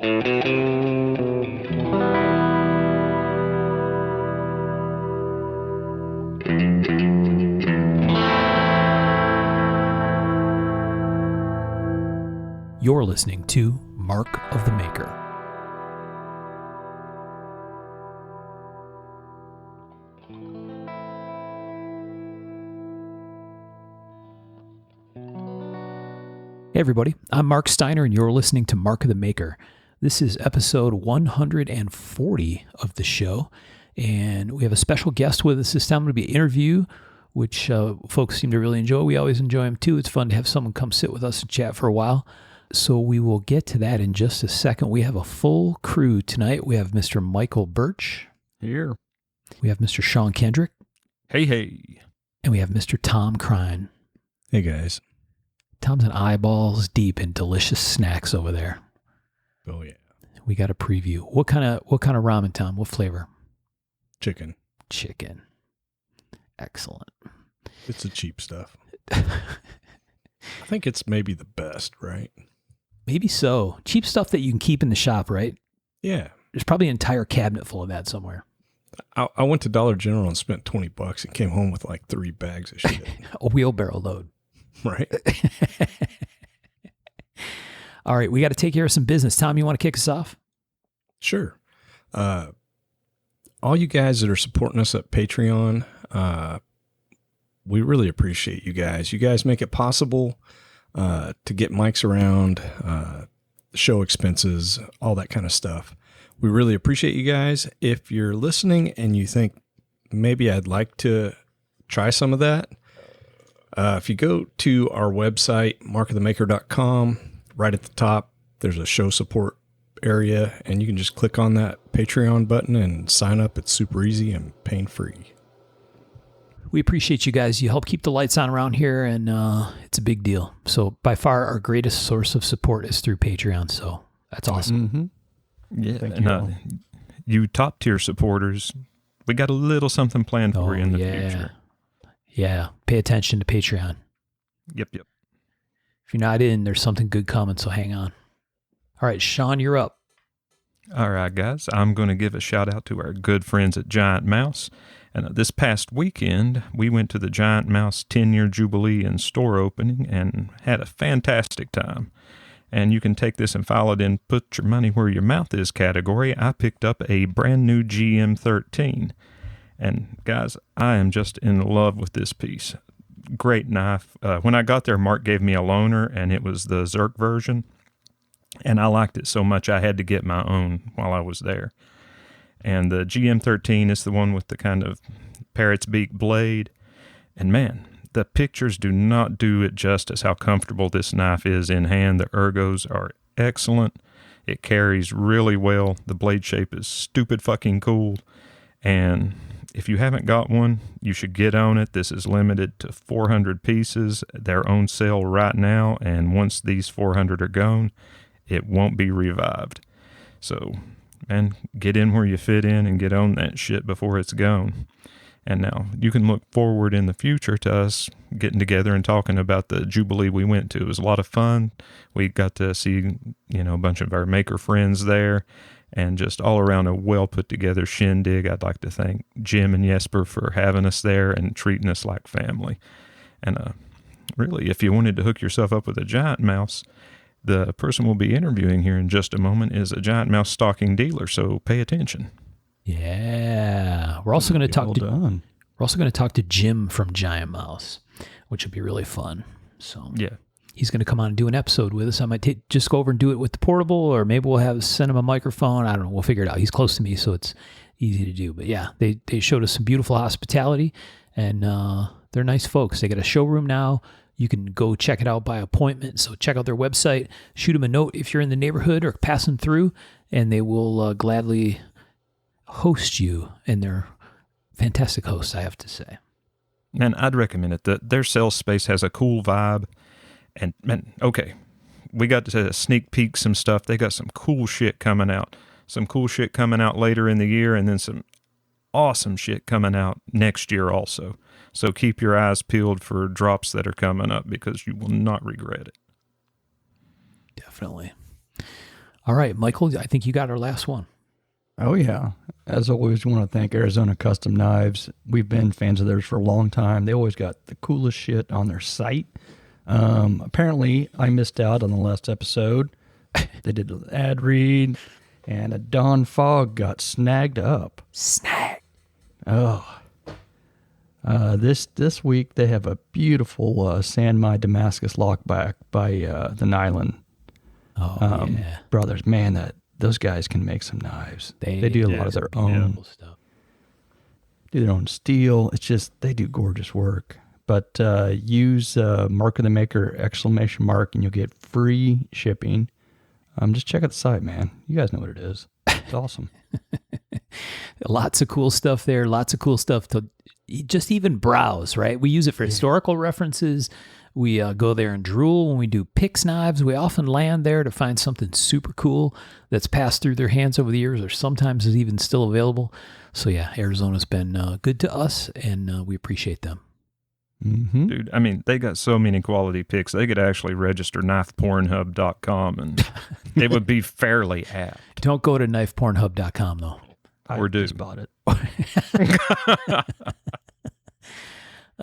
You're listening to Mark of the Maker. Hey everybody, I'm Mark Steiner and you're listening to Mark of the Maker. This is episode 140 of the show, and we have a special guest with us this time. It'll be an interview, which folks seem to really enjoy. We always enjoy them too. It's fun to have someone come sit with us and chat for a while. So we will get to that in just a second. We have a full crew tonight. We have Mr. Michael Birch. Here. We have Mr. Sean Kendrick. Hey, hey. And we have Mr. Tom Crine. Hey, guys. Tom's an eyeballs deep in delicious snacks over there. Oh, yeah. We got a preview. What kind of ramen, Tom? What flavor? Chicken. Excellent. It's the cheap stuff. I think it's maybe the best, right? Maybe so. Cheap stuff that you can keep in the shop, right? Yeah. There's probably an entire cabinet full of that somewhere. I went to Dollar General and spent $20 and came home with like 3 bags of shit. A wheelbarrow load. Right. All right. We got to take care of some business. Tom, you want to kick us off? Sure. All you guys that are supporting us at Patreon, we really appreciate you guys. You guys make it possible to get mics around, show expenses, all that kind of stuff. We really appreciate you guys. If you're listening and you think maybe I'd like to try some of that, if you go to our website, markofthemaker.com, right at the top, there's a show support area, and you can just click on that Patreon button and sign up. It's super easy and pain-free. We appreciate you guys. You help keep the lights on around here, and it's a big deal. So by far, our greatest source of support is through Patreon, so that's awesome. Mm-hmm. Yeah, and you top-tier supporters, we got a little something planned for you in the future. Yeah, pay attention to Patreon. Yep. If you're not in, there's something good coming, so hang on. All right, Sean, you're up. All right, guys. I'm going to give a shout-out to our good friends at Giant Mouse. And this past weekend, we went to the Giant Mouse 10-year Jubilee and store opening and had a fantastic time. And you can take this and file it in Put Your Money Where Your Mouth Is category. I picked up a brand new GM13. And guys, I am just in love with this piece. Great knife. When I got there, Mark gave me a loaner, and it was the Zerk version. And I liked it so much I had to get my own while I was there. And the GM13 is the one with the kind of parrot's beak blade. And man, the pictures do not do it justice how comfortable this knife is in hand. The ergos are excellent. It carries really well. The blade shape is stupid fucking cool. And if you haven't got one, you should get on it. This is limited to 400 pieces. They're on sale right now. And once these 400 are gone, it won't be revived. So, man, get in where you fit in and get on that shit before it's gone. And now you can look forward in the future to us getting together and talking about the Jubilee we went to. It was a lot of fun. We got to see, a bunch of our maker friends there, and just all around a well put together shindig. I'd like to thank Jim and Jesper for having us there and treating us like family. And really, if you wanted to hook yourself up with a Giant Mouse, the person we'll be interviewing here in just a moment is a Giant Mouse stocking dealer, so pay attention. Yeah, we're also going to talk to Jim from Giant Mouse, which will be really fun. So yeah, he's going to come on and do an episode with us. I might just go over and do it with the portable, or maybe we'll send him a microphone. I don't know. We'll figure it out. He's close to me, so it's easy to do. But yeah, they showed us some beautiful hospitality, and they're nice folks. They got a showroom now. You can go check it out by appointment. So check out their website, shoot them a note if you're in the neighborhood or passing through, and they will gladly host you. And they're fantastic hosts, I have to say. And I'd recommend it. Their sales space has a cool vibe. And okay, we got to sneak peek some stuff. They got some cool shit coming out. Some cool shit coming out later in the year, and then some awesome shit coming out next year also. So keep your eyes peeled for drops that are coming up, because you will not regret it. Definitely. All right, Michael, I think you got our last one. Oh, yeah. As always, we want to thank Arizona Custom Knives. We've been fans of theirs for a long time. They always got the coolest shit on their site. Apparently, I missed out on the last episode. They did an ad read, and a Don Fogg got snagged up. Snag. Oh. This week, they have a beautiful San My Damascus lockback by the Nylon Yeah. brothers. Man, those guys can make some knives. They do a lot of their own stuff. Do their own steel. It's just they do gorgeous work. But use Mark of the Maker !, and you'll get free shipping. Just check out the site, man. You guys know what it is. It's awesome. Lots of cool stuff there. Lots of cool stuff to just even browse, right? We use it for historical references. We go there and drool when we do PIX knives. We often land there to find something super cool that's passed through their hands over the years, or sometimes is even still available. So yeah, Arizona's been good to us, and we appreciate them. Mm-hmm. Dude, I mean, they got so many quality picks. They could actually register knifepornhub.com and it would be fairly apt. Don't go to knifepornhub.com though. Or do. Just bought it.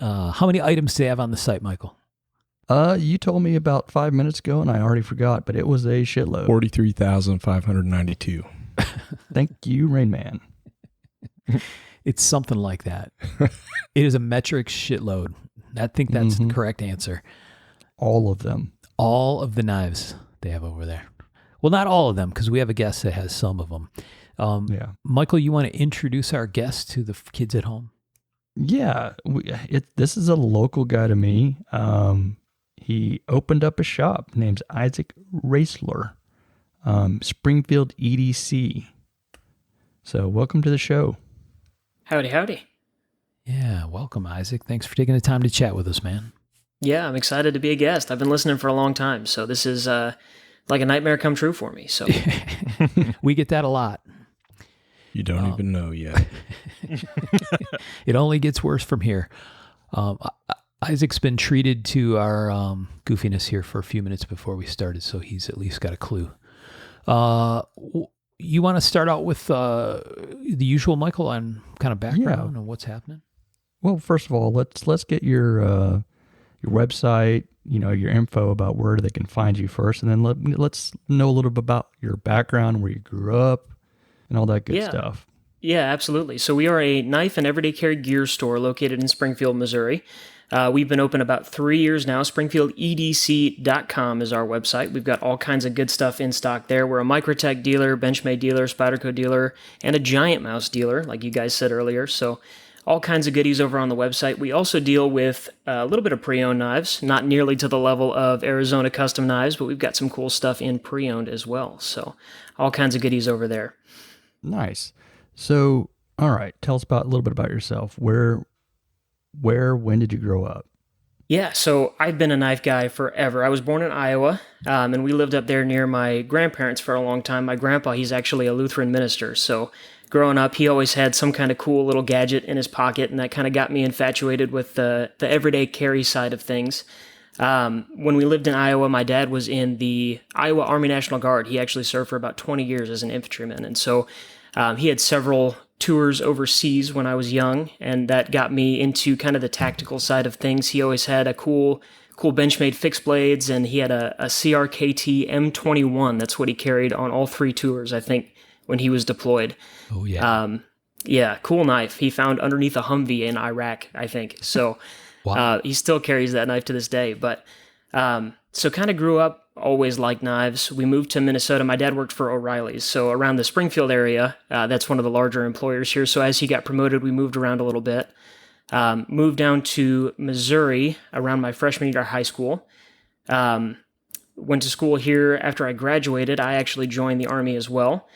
How many items do they have on the site, Michael? You told me about 5 minutes ago, and I already forgot, but it was a shitload. 43,592. Thank you, Rain Man. It's something like that. It is a metric shitload. I think that's the correct answer. All of them. All of the knives they have over there. Well, not all of them, because we have a guest that has some of them. Yeah. Michael, you want to introduce our guest to the kids at home? Yeah. This is a local guy to me. He opened up a shop named Isaac Raisler, Springfield EDC. So welcome to the show. Howdy, howdy. Yeah, welcome, Isaac. Thanks for taking the time to chat with us, man. Yeah, I'm excited to be a guest. I've been listening for a long time, so this is like a nightmare come true for me. So We get that a lot. You don't even know yet. It only gets worse from here. Isaac's been treated to our goofiness here for a few minutes before we started, so he's at least got a clue. You want to start out with the usual, Michael, on kind of background and what's happening? Well, first of all, let's get your website, your info about where they can find you first, and then let's know a little bit about your background, where you grew up, and all that good stuff. Yeah, absolutely. So we are a knife and everyday carry gear store located in Springfield, Missouri. We've been open about 3 years now. SpringfieldEDC.com is our website. We've got all kinds of good stuff in stock there. We're a Microtech dealer, Benchmade dealer, Spyderco dealer, and a Giant Mouse dealer, like you guys said earlier. So all kinds of goodies over on the website. We also deal with a little bit of pre-owned knives, not nearly to the level of Arizona Custom Knives, but we've got some cool stuff in pre-owned as well. So all kinds of goodies over there. Nice. So, all right, tell us a little bit about yourself. When did you grow up? Yeah, so I've been a knife guy forever. I was born in Iowa, and we lived up there near my grandparents for a long time. My grandpa, he's actually a Lutheran minister, so growing up, he always had some kind of cool little gadget in his pocket, and that kind of got me infatuated with the everyday carry side of things. When we lived in Iowa, my dad was in the Iowa Army National Guard. He actually served for about 20 years as an infantryman, and so he had several tours overseas when I was young, and that got me into kind of the tactical side of things. He always had a cool Benchmade fixed blades, and he had a CRKT M21. That's what he carried on all 3 tours, I think, when he was deployed. Oh, yeah. Yeah, cool knife. He found underneath a Humvee in Iraq, I think. So Wow. he still carries that knife to this day. But so kind of grew up, always liked knives. We moved to Minnesota. My dad worked for O'Reilly's. So around the Springfield area, that's one of the larger employers here. So as he got promoted, we moved around a little bit. Moved down to Missouri around my freshman year of high school. Went to school here. After I graduated, I actually joined the Army as well.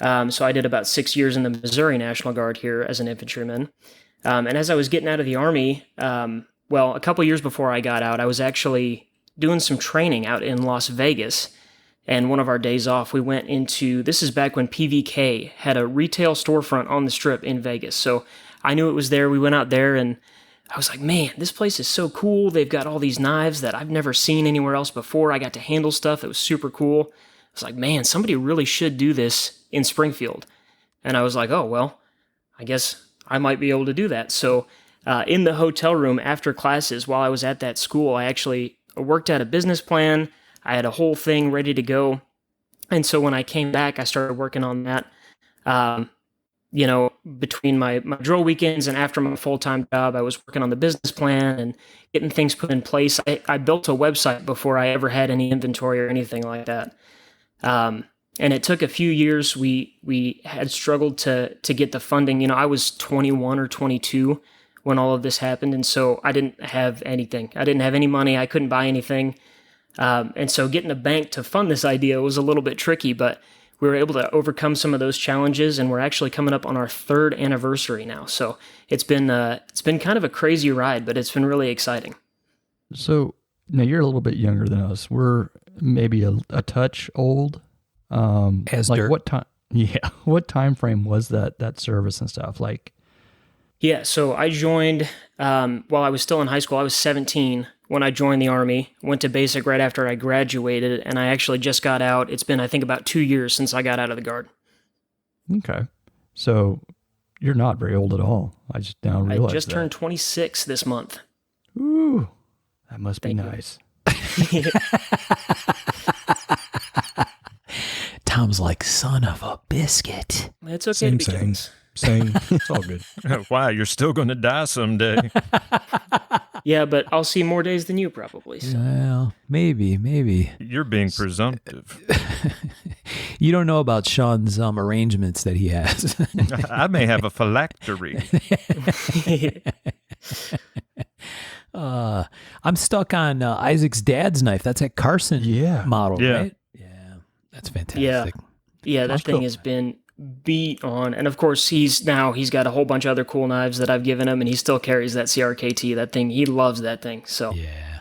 So I did about 6 years in the Missouri National Guard here as an infantryman. And as I was getting out of the Army, a couple years before I got out, I was actually doing some training out in Las Vegas. And one of our days off, we went into, this is back when PVK had a retail storefront on the Strip in Vegas. So I knew it was there. We went out there and I was like, man, this place is so cool. They've got all these knives that I've never seen anywhere else before. I got to handle stuff. It was super cool. was like, man, somebody really should do this in Springfield. And I was like, oh, well, I guess I might be able to do that. So in the hotel room after classes, while I was at that school, I actually worked out a business plan. I had a whole thing ready to go. And so when I came back, I started working on that, between my drill weekends and after my full-time job. I was working on the business plan and getting things put in place. I built a website before I ever had any inventory or anything like that. And it took a few years. We had struggled to get the funding. I was 21 or 22 when all of this happened. And so I didn't have anything. I didn't have any money. I couldn't buy anything. And so getting a bank to fund this idea was a little bit tricky, but we were able to overcome some of those challenges, and we're actually coming up on our 3rd anniversary now. So it's been kind of a crazy ride, but it's been really exciting. So now you're a little bit younger than us. We're maybe a touch old. As like dirt. what time? Yeah, what time frame was that service and stuff like? Yeah, so I joined while I was still in high school. I was 17 when I joined the Army, went to basic right after I graduated, and I actually just got out. It's been, I think, about 2 years since I got out of the Guard. Okay. So you're not very old at all. I just now realized I just turned 26 this month. Ooh, that must be Thank you. nice. Tom's like, son of a biscuit. It's okay to be Same. kids. Same. It's all good. Why? You're still going to die someday. Yeah, but I'll see more days than you probably. So. Well, maybe. You're being presumptive. You don't know about Sean's arrangements that he has. I may have a phylactery. I'm stuck on Isaac's dad's knife. That's that Carson model, Yeah. right? Yeah, that's fantastic. Yeah, that thing has been beat on. And of course, he's got a whole bunch of other cool knives that I've given him, and he still carries that CRKT. That thing, he loves that thing. So Yeah.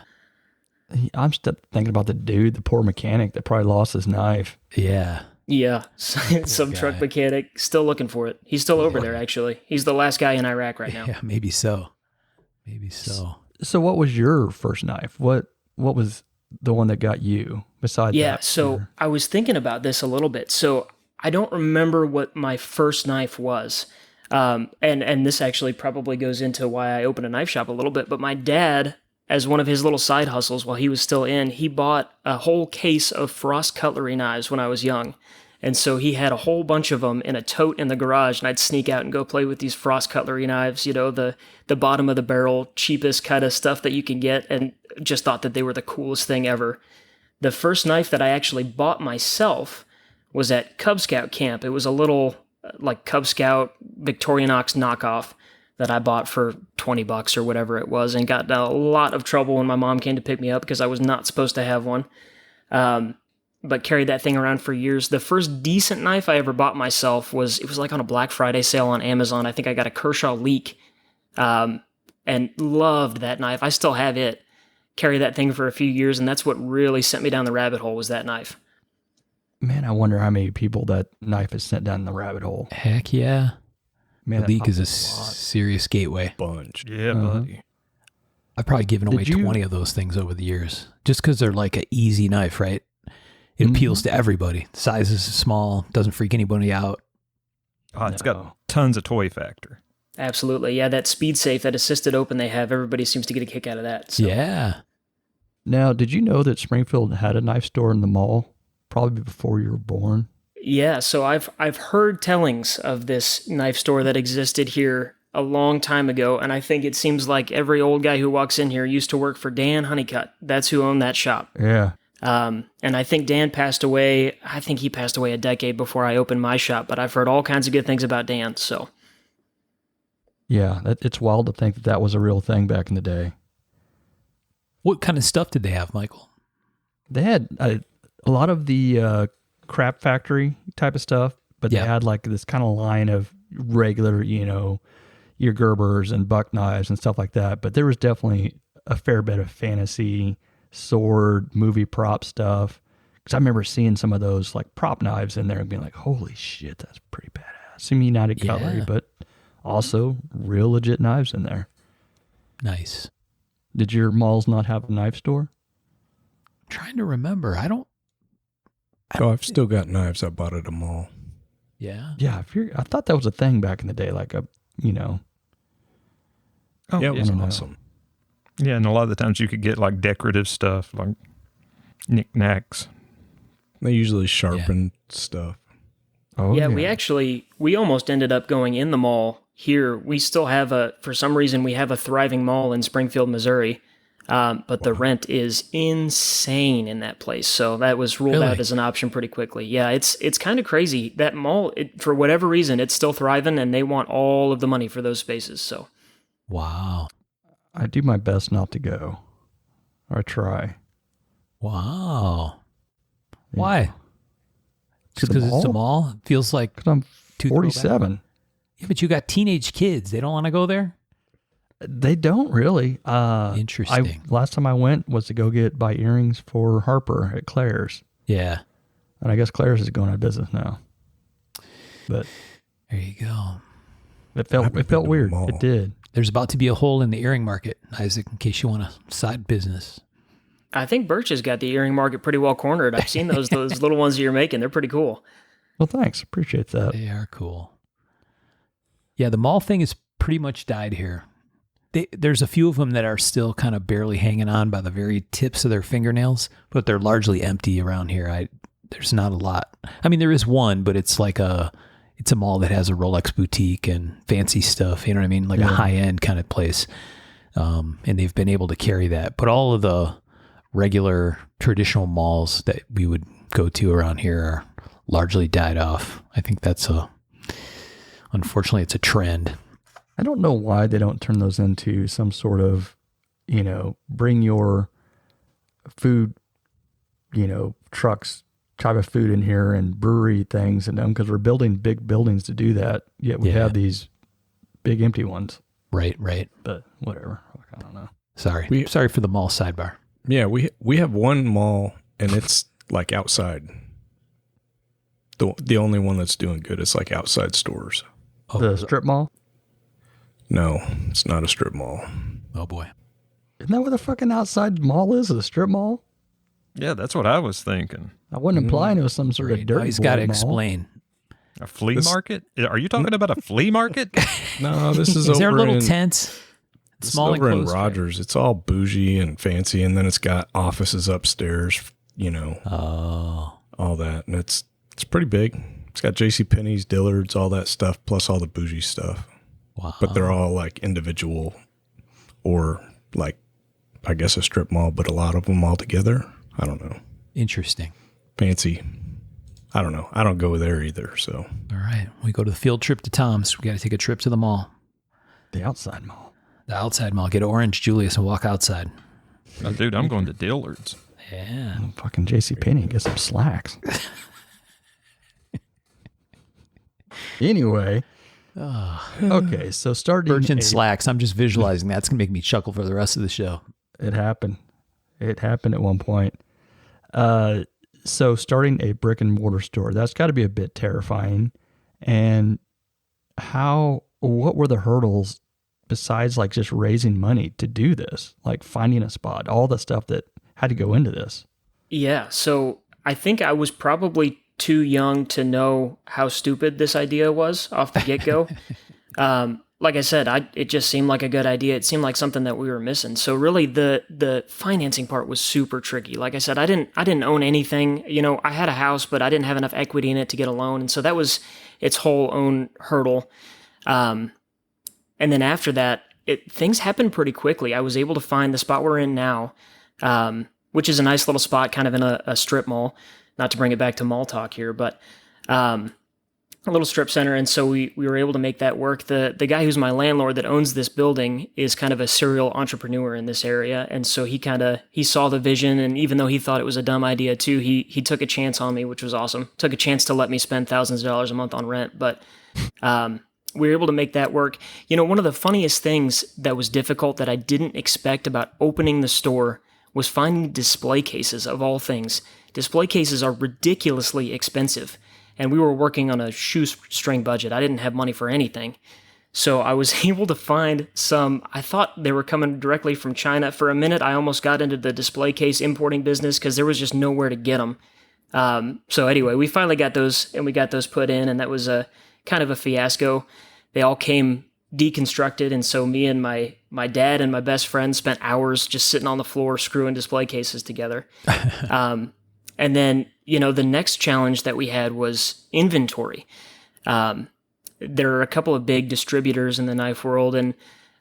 I'm still thinking about the poor mechanic that probably lost his knife. Yeah. yeah, some truck mechanic still looking for it. He's still over there, actually. He's the last guy in Iraq right now. Yeah, maybe so. So what was your first knife? What was the one that got you besides that? So I was thinking about this a little bit. So I don't remember what my first knife was. And this actually probably goes into why I opened a knife shop a little bit. But my dad, as one of his little side hustles while he was still in, he bought a whole case of Frost cutlery knives when I was young. And so he had a whole bunch of them in a tote in the garage, and I'd sneak out and go play with these Frost cutlery knives, the bottom of the barrel, cheapest kind of stuff that you can get, and just thought that they were the coolest thing ever. The first knife that I actually bought myself was at Cub Scout camp. It was a little like Cub Scout Victorinox knockoff that I bought for $20 or whatever it was, and got in a lot of trouble when my mom came to pick me up because I was not supposed to have one. But carried that thing around for years. The first decent knife I ever bought myself was like on a Black Friday sale on Amazon. I think I got a Kershaw Leak, and loved that knife. I still have it. Carried that thing for a few years, and that's what really sent me down the rabbit hole was that knife. Man, I wonder how many people that knife has sent down the rabbit hole. Heck yeah. Man, The Leak is a serious gateway. Bunch. Yeah, buddy. I've probably given away Did you- 20 of those things over the years just because they're like an easy knife, right? It appeals to everybody. The size is small, doesn't freak anybody out. Oh, it's got tons of toy factor. Absolutely. Yeah, that speed safe, that assisted open they have, everybody seems to get a kick out of that. So. Yeah. Now, did you know that Springfield had a knife store in the mall probably before you were born? Yeah, so I've heard tellings of this knife store that existed here a long time ago, and I think it seems like every old guy who walks in here used to work for Dan Honeycutt. That's who owned that shop. Yeah. And I think Dan passed away. I think he passed away a decade before I opened my shop, but I've heard all kinds of good things about Dan. So, Yeah, it's wild to think that was a real thing back in the day. What kind of stuff did they have, Michael? They had a lot of the crap factory type of stuff, but they had like this kind of line of regular, your Gerbers and buck knives and stuff like that. But there was definitely a fair bit of fantasy, sword, movie prop stuff. Because I remember seeing some of those like prop knives in there and being like, holy shit, that's pretty badass. Some United Cutlery, but also real legit knives in there. Nice. Did your malls not have a knife store? I'm trying to remember. I don't Oh, I've still got knives I bought at a mall. Yeah. Yeah, I thought that was a thing back in the day, like you know. Oh, Yeah, it was I don't know. awesome. Yeah, and a lot of the times you could get like decorative stuff, like knickknacks. They usually sharpen stuff. Oh Yeah, we almost ended up going in the mall here. We still have for some reason, we have a thriving mall in Springfield, Missouri. But the rent is insane in that place. So that was ruled out as an option pretty quickly. Yeah, it's kind of crazy. That mall, for whatever reason, it's still thriving and they want all of the money for those spaces. So, Wow. I do my best not to go. Or I try. Wow. Yeah. Why? Just because it's a mall? It feels like Because I'm too throwback? 47. Yeah, but you got teenage kids. They don't want to go there? They don't really. Interesting. Last time I went was to go buy earrings for Harper at Claire's. Yeah. And I guess Claire's is going out of business now. But There you go. it felt been to the weird. mall. It did. There's about to be a hole in the earring market, Isaac, in case you want a side business. I think Birch has got the earring market pretty well cornered. I've seen those little ones that you're making. They're pretty cool. Well, thanks. Appreciate that. They are cool. Yeah, the mall thing is pretty much died here. There's a few of them that are still kind of barely hanging on by the very tips of their fingernails, but they're largely empty around here. There's not a lot. I mean, there is one, but it's like it's a mall that has a Rolex boutique and fancy stuff. You know what I mean? Like a high end kind of place. And they've been able to carry that. But all of the regular traditional malls that we would go to around here are largely died off. I think unfortunately, it's a trend. I don't know why they don't turn those into some sort of, bring your food, trucks, type of food in here and brewery things and them, because we're building big buildings to do that. Yet we have these big empty ones. Right. But whatever. I don't know. Sorry for the mall sidebar. Yeah, we have one mall and it's like outside. The only one that's doing good is like outside stores. The strip mall? No, it's not a strip mall. Oh boy. Isn't that what the fucking outside mall is? A strip mall? Yeah, that's what I was thinking. I wasn't implying it was some sort of Now dirty he's got to boy mall. explain. A flea market? Are you talking about a flea market? No, this is Is there over little in, tents? this is Small over in enclosed? Rogers. It's all bougie and fancy, and then it's got offices upstairs, Oh. all that. And it's pretty big. It's got JCPenney's, Dillard's, all that stuff, plus all the bougie stuff. Wow. But they're all like individual or like, I guess a strip mall, but a lot of them all together. I don't know. Interesting. Fancy. I don't know. I don't go there either. So All right. We go to the field trip to Tom's. We got to take a trip to the mall. The outside mall. The outside mall. Get orange Julius and walk outside. Oh, dude, I'm going to Dillard's. Yeah. Fucking JCPenney, get some slacks. Anyway. Okay, so starting Birch slacks. I'm just visualizing that. It's going to make me chuckle for the rest of the show. It happened. It happened at one point. So starting a brick and mortar store, that's got to be a bit terrifying. And what were the hurdles besides like just raising money to do this? Like finding a spot, all the stuff that had to go into this. Yeah, so I think I was probably too young to know how stupid this idea was off the get-go. Like I said, it just seemed like a good idea. It seemed like something that we were missing. So really the financing part was super tricky. Like I said, I didn't own anything. I had a house, but I didn't have enough equity in it to get a loan. And so that was its whole own hurdle. And then after that, things happened pretty quickly. I was able to find the spot we're in now, which is a nice little spot kind of in a strip mall. Not to bring it back to mall talk here, but a little strip center. And so we were able to make that work. The guy who's my landlord that owns this building is kind of a serial entrepreneur in this area. And so he saw the vision. And even though he thought it was a dumb idea too, he took a chance on me, which was awesome. Took a chance to let me spend thousands of dollars a month on rent. But we were able to make that work. One of the funniest things that was difficult that I didn't expect about opening the store was finding display cases of all things. Display cases are ridiculously expensive, and we were working on a shoestring budget. I didn't have money for anything. So I was able to find some. I thought they were coming directly from China. For a minute, I almost got into the display case importing business because there was just nowhere to get them. So anyway, we finally got those, and we got those put in, and that was a kind of a fiasco. They all came deconstructed, and so me and my dad and my best friend spent hours just sitting on the floor screwing display cases together. And then, the next challenge that we had was inventory. There are a couple of big distributors in the knife world, and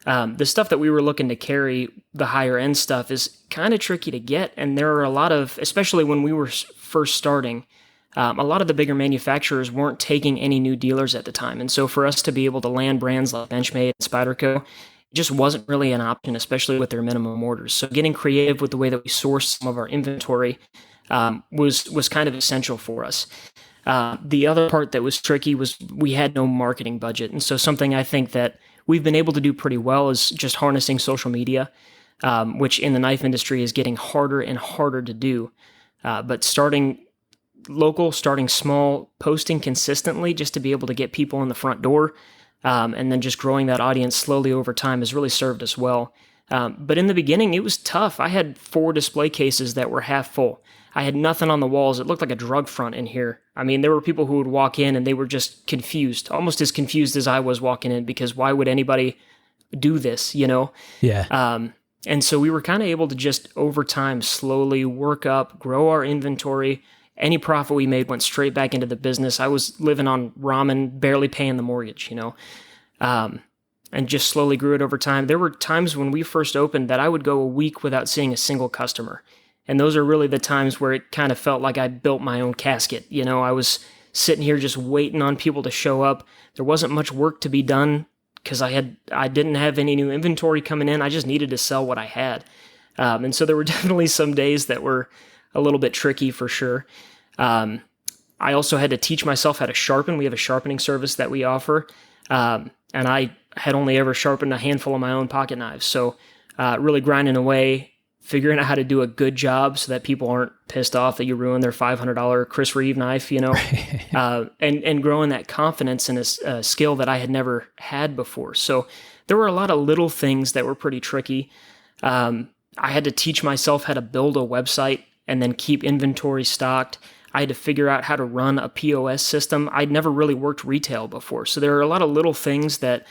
the stuff that we were looking to carry, the higher end stuff, is kind of tricky to get. And there are a lot of, especially when we were first starting, a lot of the bigger manufacturers weren't taking any new dealers at the time. And so for us to be able to land brands like Benchmade and Spyderco, it just wasn't really an option, especially with their minimum orders. So getting creative with the way that we source some of our inventory was kind of essential for us. The other part that was tricky was we had no marketing budget. And so something I think that we've been able to do pretty well is just harnessing social media, which in the knife industry is getting harder and harder to do. But starting local, starting small, posting consistently just to be able to get people in the front door, and then just growing that audience slowly over time has really served us well. But in the beginning, it was tough. I had 4 display cases that were half full. I had nothing on the walls. It looked like a drug front in here. I mean, there were people who would walk in and they were just confused, almost as confused as I was walking in, because why would anybody do this, Yeah. And so we were kind of able to just over time slowly work up, grow our inventory. Any profit we made went straight back into the business. I was living on ramen, barely paying the mortgage, and just slowly grew it over time. There were times when we first opened that I would go a week without seeing a single customer. And those are really the times where it kind of felt like I built my own casket. I was sitting here just waiting on people to show up. There wasn't much work to be done because I didn't have any new inventory coming in. I just needed to sell what I had. And so there were definitely some days that were a little bit tricky for sure. I also had to teach myself how to sharpen. We have a sharpening service that we offer. And I had only ever sharpened a handful of my own pocket knives. So really grinding away, figuring out how to do a good job so that people aren't pissed off that you ruined their $500 Chris Reeve knife, and growing that confidence in a skill that I had never had before. So there were a lot of little things that were pretty tricky. I had to teach myself how to build a website and then keep inventory stocked. I had to figure out how to run a POS system. I'd never really worked retail before. So there are a lot of little things that,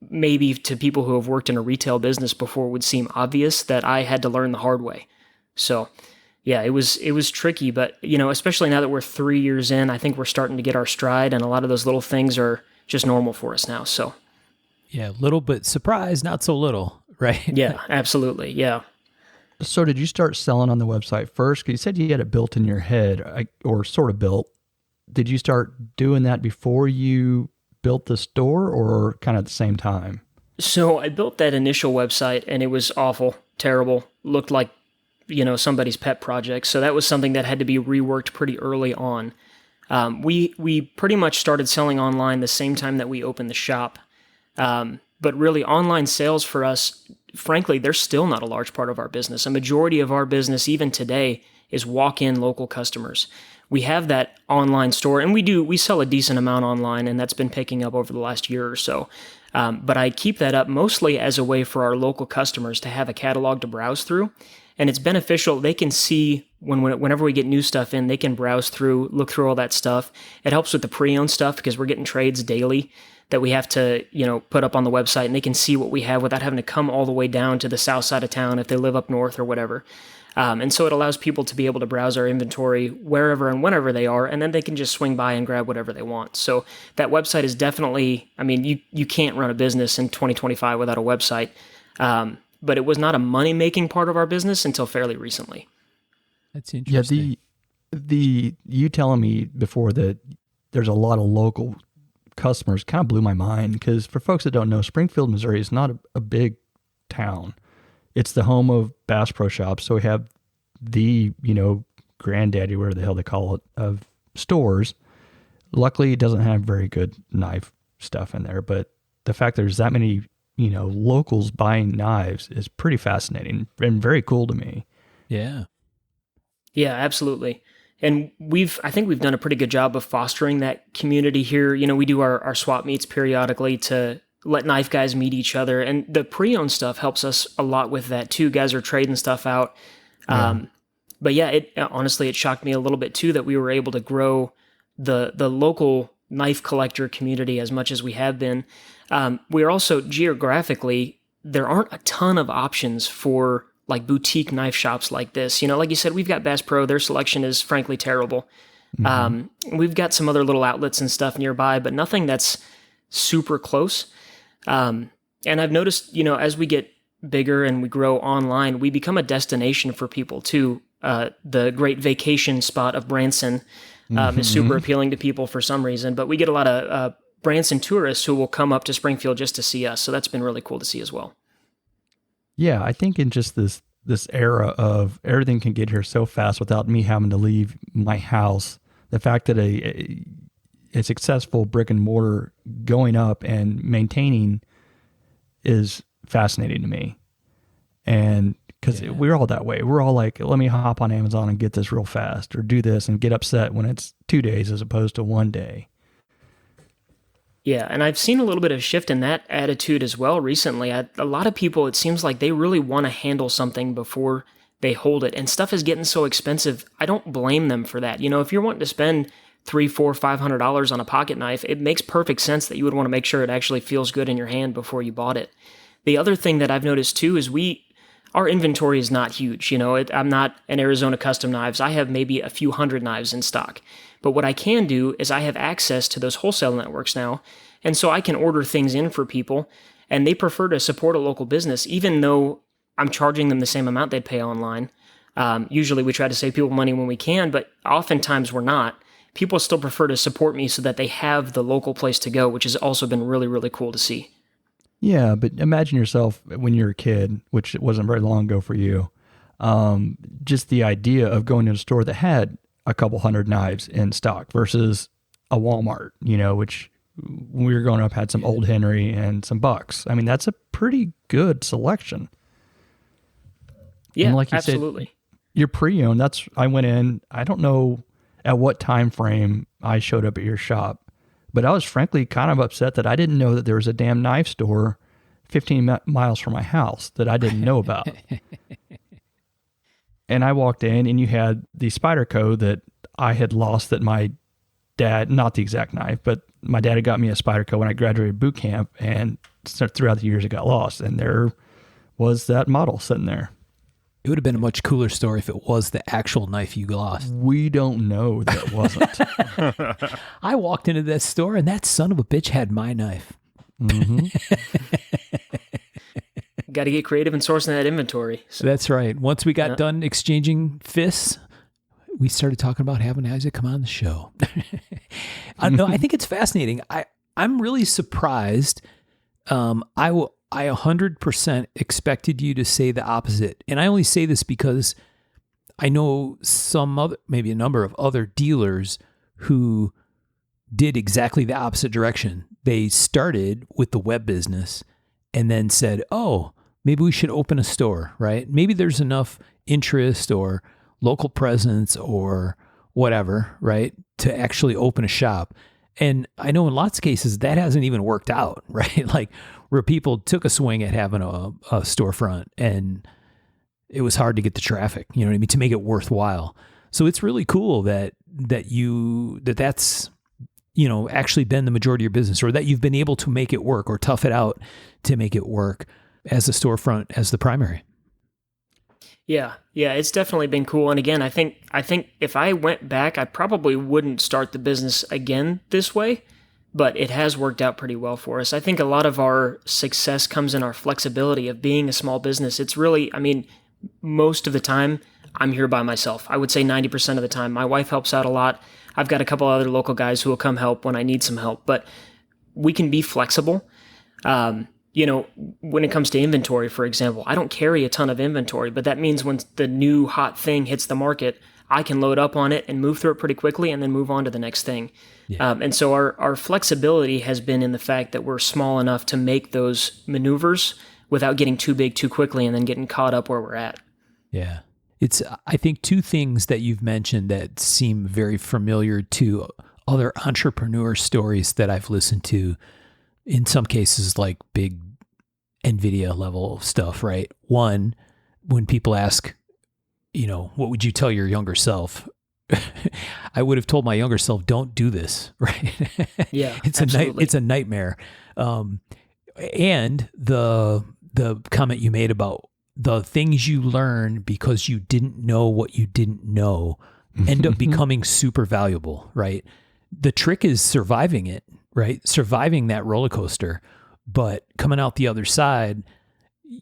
maybe to people who have worked in a retail business before would seem obvious that I had to learn the hard way. So yeah, it was tricky, but especially now that we're 3 years in, I think we're starting to get our stride, and a lot of those little things are just normal for us now. So Yeah, little bit surprised, not so little, right? yeah, absolutely. Yeah. So did you start selling on the website first? 'Cause you said you had it built in your head, or sort of built. Did you start doing that before you built the store, or kind of at the same time? So I built that initial website, and it was awful, terrible, looked like, somebody's pet project. So that was something that had to be reworked pretty early on. We pretty much started selling online the same time that we opened the shop. But really, online sales for us, frankly, they're still not a large part of our business. A majority of our business, even today, is walk-in local customers. We have that online store, and we sell a decent amount online, and that's been picking up over the last year or so. But I keep that up mostly as a way for our local customers to have a catalog to browse through. And it's beneficial. They can see whenever we get new stuff in, they can browse through, look through all that stuff. It helps with the pre-owned stuff because we're getting trades daily that we have to, put up on the website, and they can see what we have without having to come all the way down to the south side of town if they live up north or whatever. And so it allows people to be able to browse our inventory wherever and whenever they are, and then they can just swing by and grab whatever they want. So that website is definitely, you can't run a business in 2025 without a website. But it was not a money-making part of our business until fairly recently. That's interesting. Yeah, you telling me before that there's a lot of local customers kind of blew my mind, because for folks that don't know, Springfield, Missouri is not a big town. It's the home of Bass Pro Shops. So we have the, granddaddy, whatever the hell they call it, of stores. Luckily, it doesn't have very good knife stuff in there, but the fact there's that many, locals buying knives is pretty fascinating and very cool to me. Yeah. Yeah, absolutely. And I think we've done a pretty good job of fostering that community here. We do our swap meets periodically to let knife guys meet each other. And the pre-owned stuff helps us a lot with that too. Guys are trading stuff out. But yeah, honestly, it shocked me a little bit too that we were able to grow the local knife collector community as much as we have been. We're also geographically, there aren't a ton of options for like boutique knife shops like this. Like you said, we've got Bass Pro. Their selection is frankly terrible. We've got some other little outlets and stuff nearby, but nothing that's super close. And I've noticed, as we get bigger and we grow online, we become a destination for people too. The great vacation spot of Branson is super appealing to people for some reason, but we get a lot of Branson tourists who will come up to Springfield just to see us. So that's been really cool to see as well. Yeah, I think in just this era of everything can get here so fast without me having to leave my house, the fact that a successful brick and mortar going up and maintaining is fascinating to me. And because we're all that way. We're all like, let me hop on Amazon and get this real fast, or do this and get upset when it's 2 days as opposed to 1 day. Yeah, and I've seen a little bit of shift in that attitude as well recently. A lot of people, it seems like they really want to handle something before they hold it, and stuff is getting so expensive. I don't blame them for that. If you're wanting to spend $300, $400, $500 on a pocket knife, it makes perfect sense that you would want to make sure it actually feels good in your hand before you bought it. The other thing that I've noticed too is our inventory is not huge. I'm not an Arizona Custom Knives. I have maybe a few hundred knives in stock. But what I can do is I have access to those wholesale networks now, and so I can order things in for people, and they prefer to support a local business, even though I'm charging them the same amount they'd pay online. Usually we try to save people money when we can, but oftentimes we're not. People still prefer to support me so that they have the local place to go, which has also been really, really cool to see. Yeah, but imagine yourself when you're a kid, which wasn't very long ago for you, just the idea of going to a store that had a couple hundred knives in stock versus a Walmart, which when we were growing up had some Old Henry and some Bucks. I mean, that's a pretty good selection. Yeah, and like you absolutely. Said, your pre-owned, I went in, I don't know at what time frame I showed up at your shop, but I was frankly kind of upset that I didn't know that there was a damn knife store 15 miles from my house that I didn't know about. And I walked in and you had the Spyderco that I had lost, that my dad, not the exact knife, but my dad had got me a Spyderco when I graduated boot camp, and throughout the years it got lost. And there was that model sitting there. It would have been a much cooler story if it was the actual knife you lost. We don't know that it wasn't. I walked into that store and that son of a bitch had my knife. Mm-hmm. Got to get creative in sourcing that inventory. So. That's right. Once we got done exchanging fists, we started talking about having Isaac come on the show. No, I think it's fascinating. I'm really surprised. I 100% expected you to say the opposite. And I only say this because I know maybe a number of other dealers who did exactly the opposite direction. They started with the web business and then said, oh, maybe we should open a store, right? Maybe there's enough interest or local presence or whatever, right, to actually open a shop. And I know in lots of cases that hasn't even worked out, right? Like where people took a swing at having a storefront and it was hard to get the traffic, you know what I mean, to make it worthwhile. So it's really cool that's, actually been the majority of your business, or that you've been able to make it work or tough it out to make it work as a storefront, as the primary. Yeah, it's definitely been cool. And again, I think if I went back, I probably wouldn't start the business again this way, but it has worked out pretty well for us. I think a lot of our success comes in our flexibility of being a small business. It's really, most of the time I'm here by myself. I would say 90% of the time. My wife helps out a lot. I've got a couple other local guys who will come help when I need some help, but we can be flexible. When it comes to inventory, for example, I don't carry a ton of inventory, but that means when the new hot thing hits the market, I can load up on it and move through it pretty quickly and then move on to the next thing. Yeah. And so our flexibility has been in the fact that we're small enough to make those maneuvers without getting too big too quickly and then getting caught up where we're at. Yeah. It's, I think, two things that you've mentioned that seem very familiar to other entrepreneur stories that I've listened to, in some cases like big NVIDIA level stuff, right? One, when people ask, what would you tell your younger self? I would have told my younger self, don't do this. Right. Yeah, it's a nightmare. And the comment you made about the things you learn because you didn't know what you didn't know end up becoming super valuable, right? The trick is surviving it, right? Surviving that roller coaster, but coming out the other side,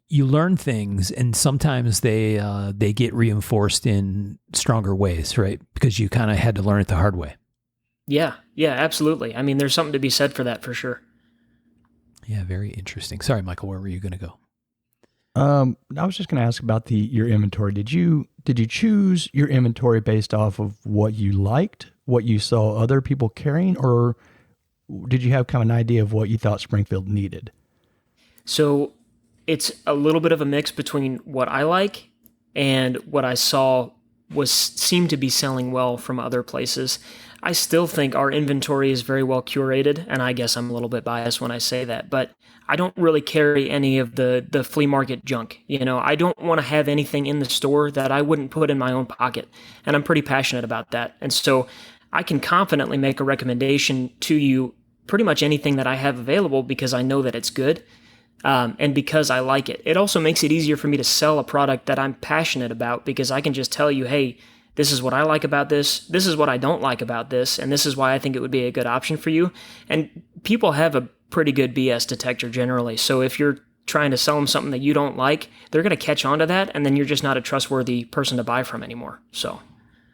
you learn things, and sometimes they get reinforced in stronger ways, right? Because you kind of had to learn it the hard way. Yeah, absolutely. I mean, there's something to be said for that for sure. Yeah, very interesting. Sorry, Michael, where were you going to go? I was just going to ask about your inventory. Did you choose your inventory based off of what you liked, what you saw other people carrying, or did you have kind of an idea of what you thought Springfield needed? So it's a little bit of a mix between what I like and what I saw seemed to be selling well from other places. I still think our inventory is very well curated, and I guess I'm a little bit biased when I say that, but I don't really carry any of the flea market junk. I don't want to have anything in the store that I wouldn't put in my own pocket, and I'm pretty passionate about that. And so I can confidently make a recommendation to you pretty much anything that I have available because I know that it's good. And because I like it. It also makes it easier for me to sell a product that I'm passionate about because I can just tell you, hey, this is what I like about this is what I don't like about this, and this is why I think it would be a good option for you. And people have a pretty good BS detector generally, so if you're trying to sell them something that you don't like, they're going to catch on to that, and then you're just not a trustworthy person to buy from anymore. So,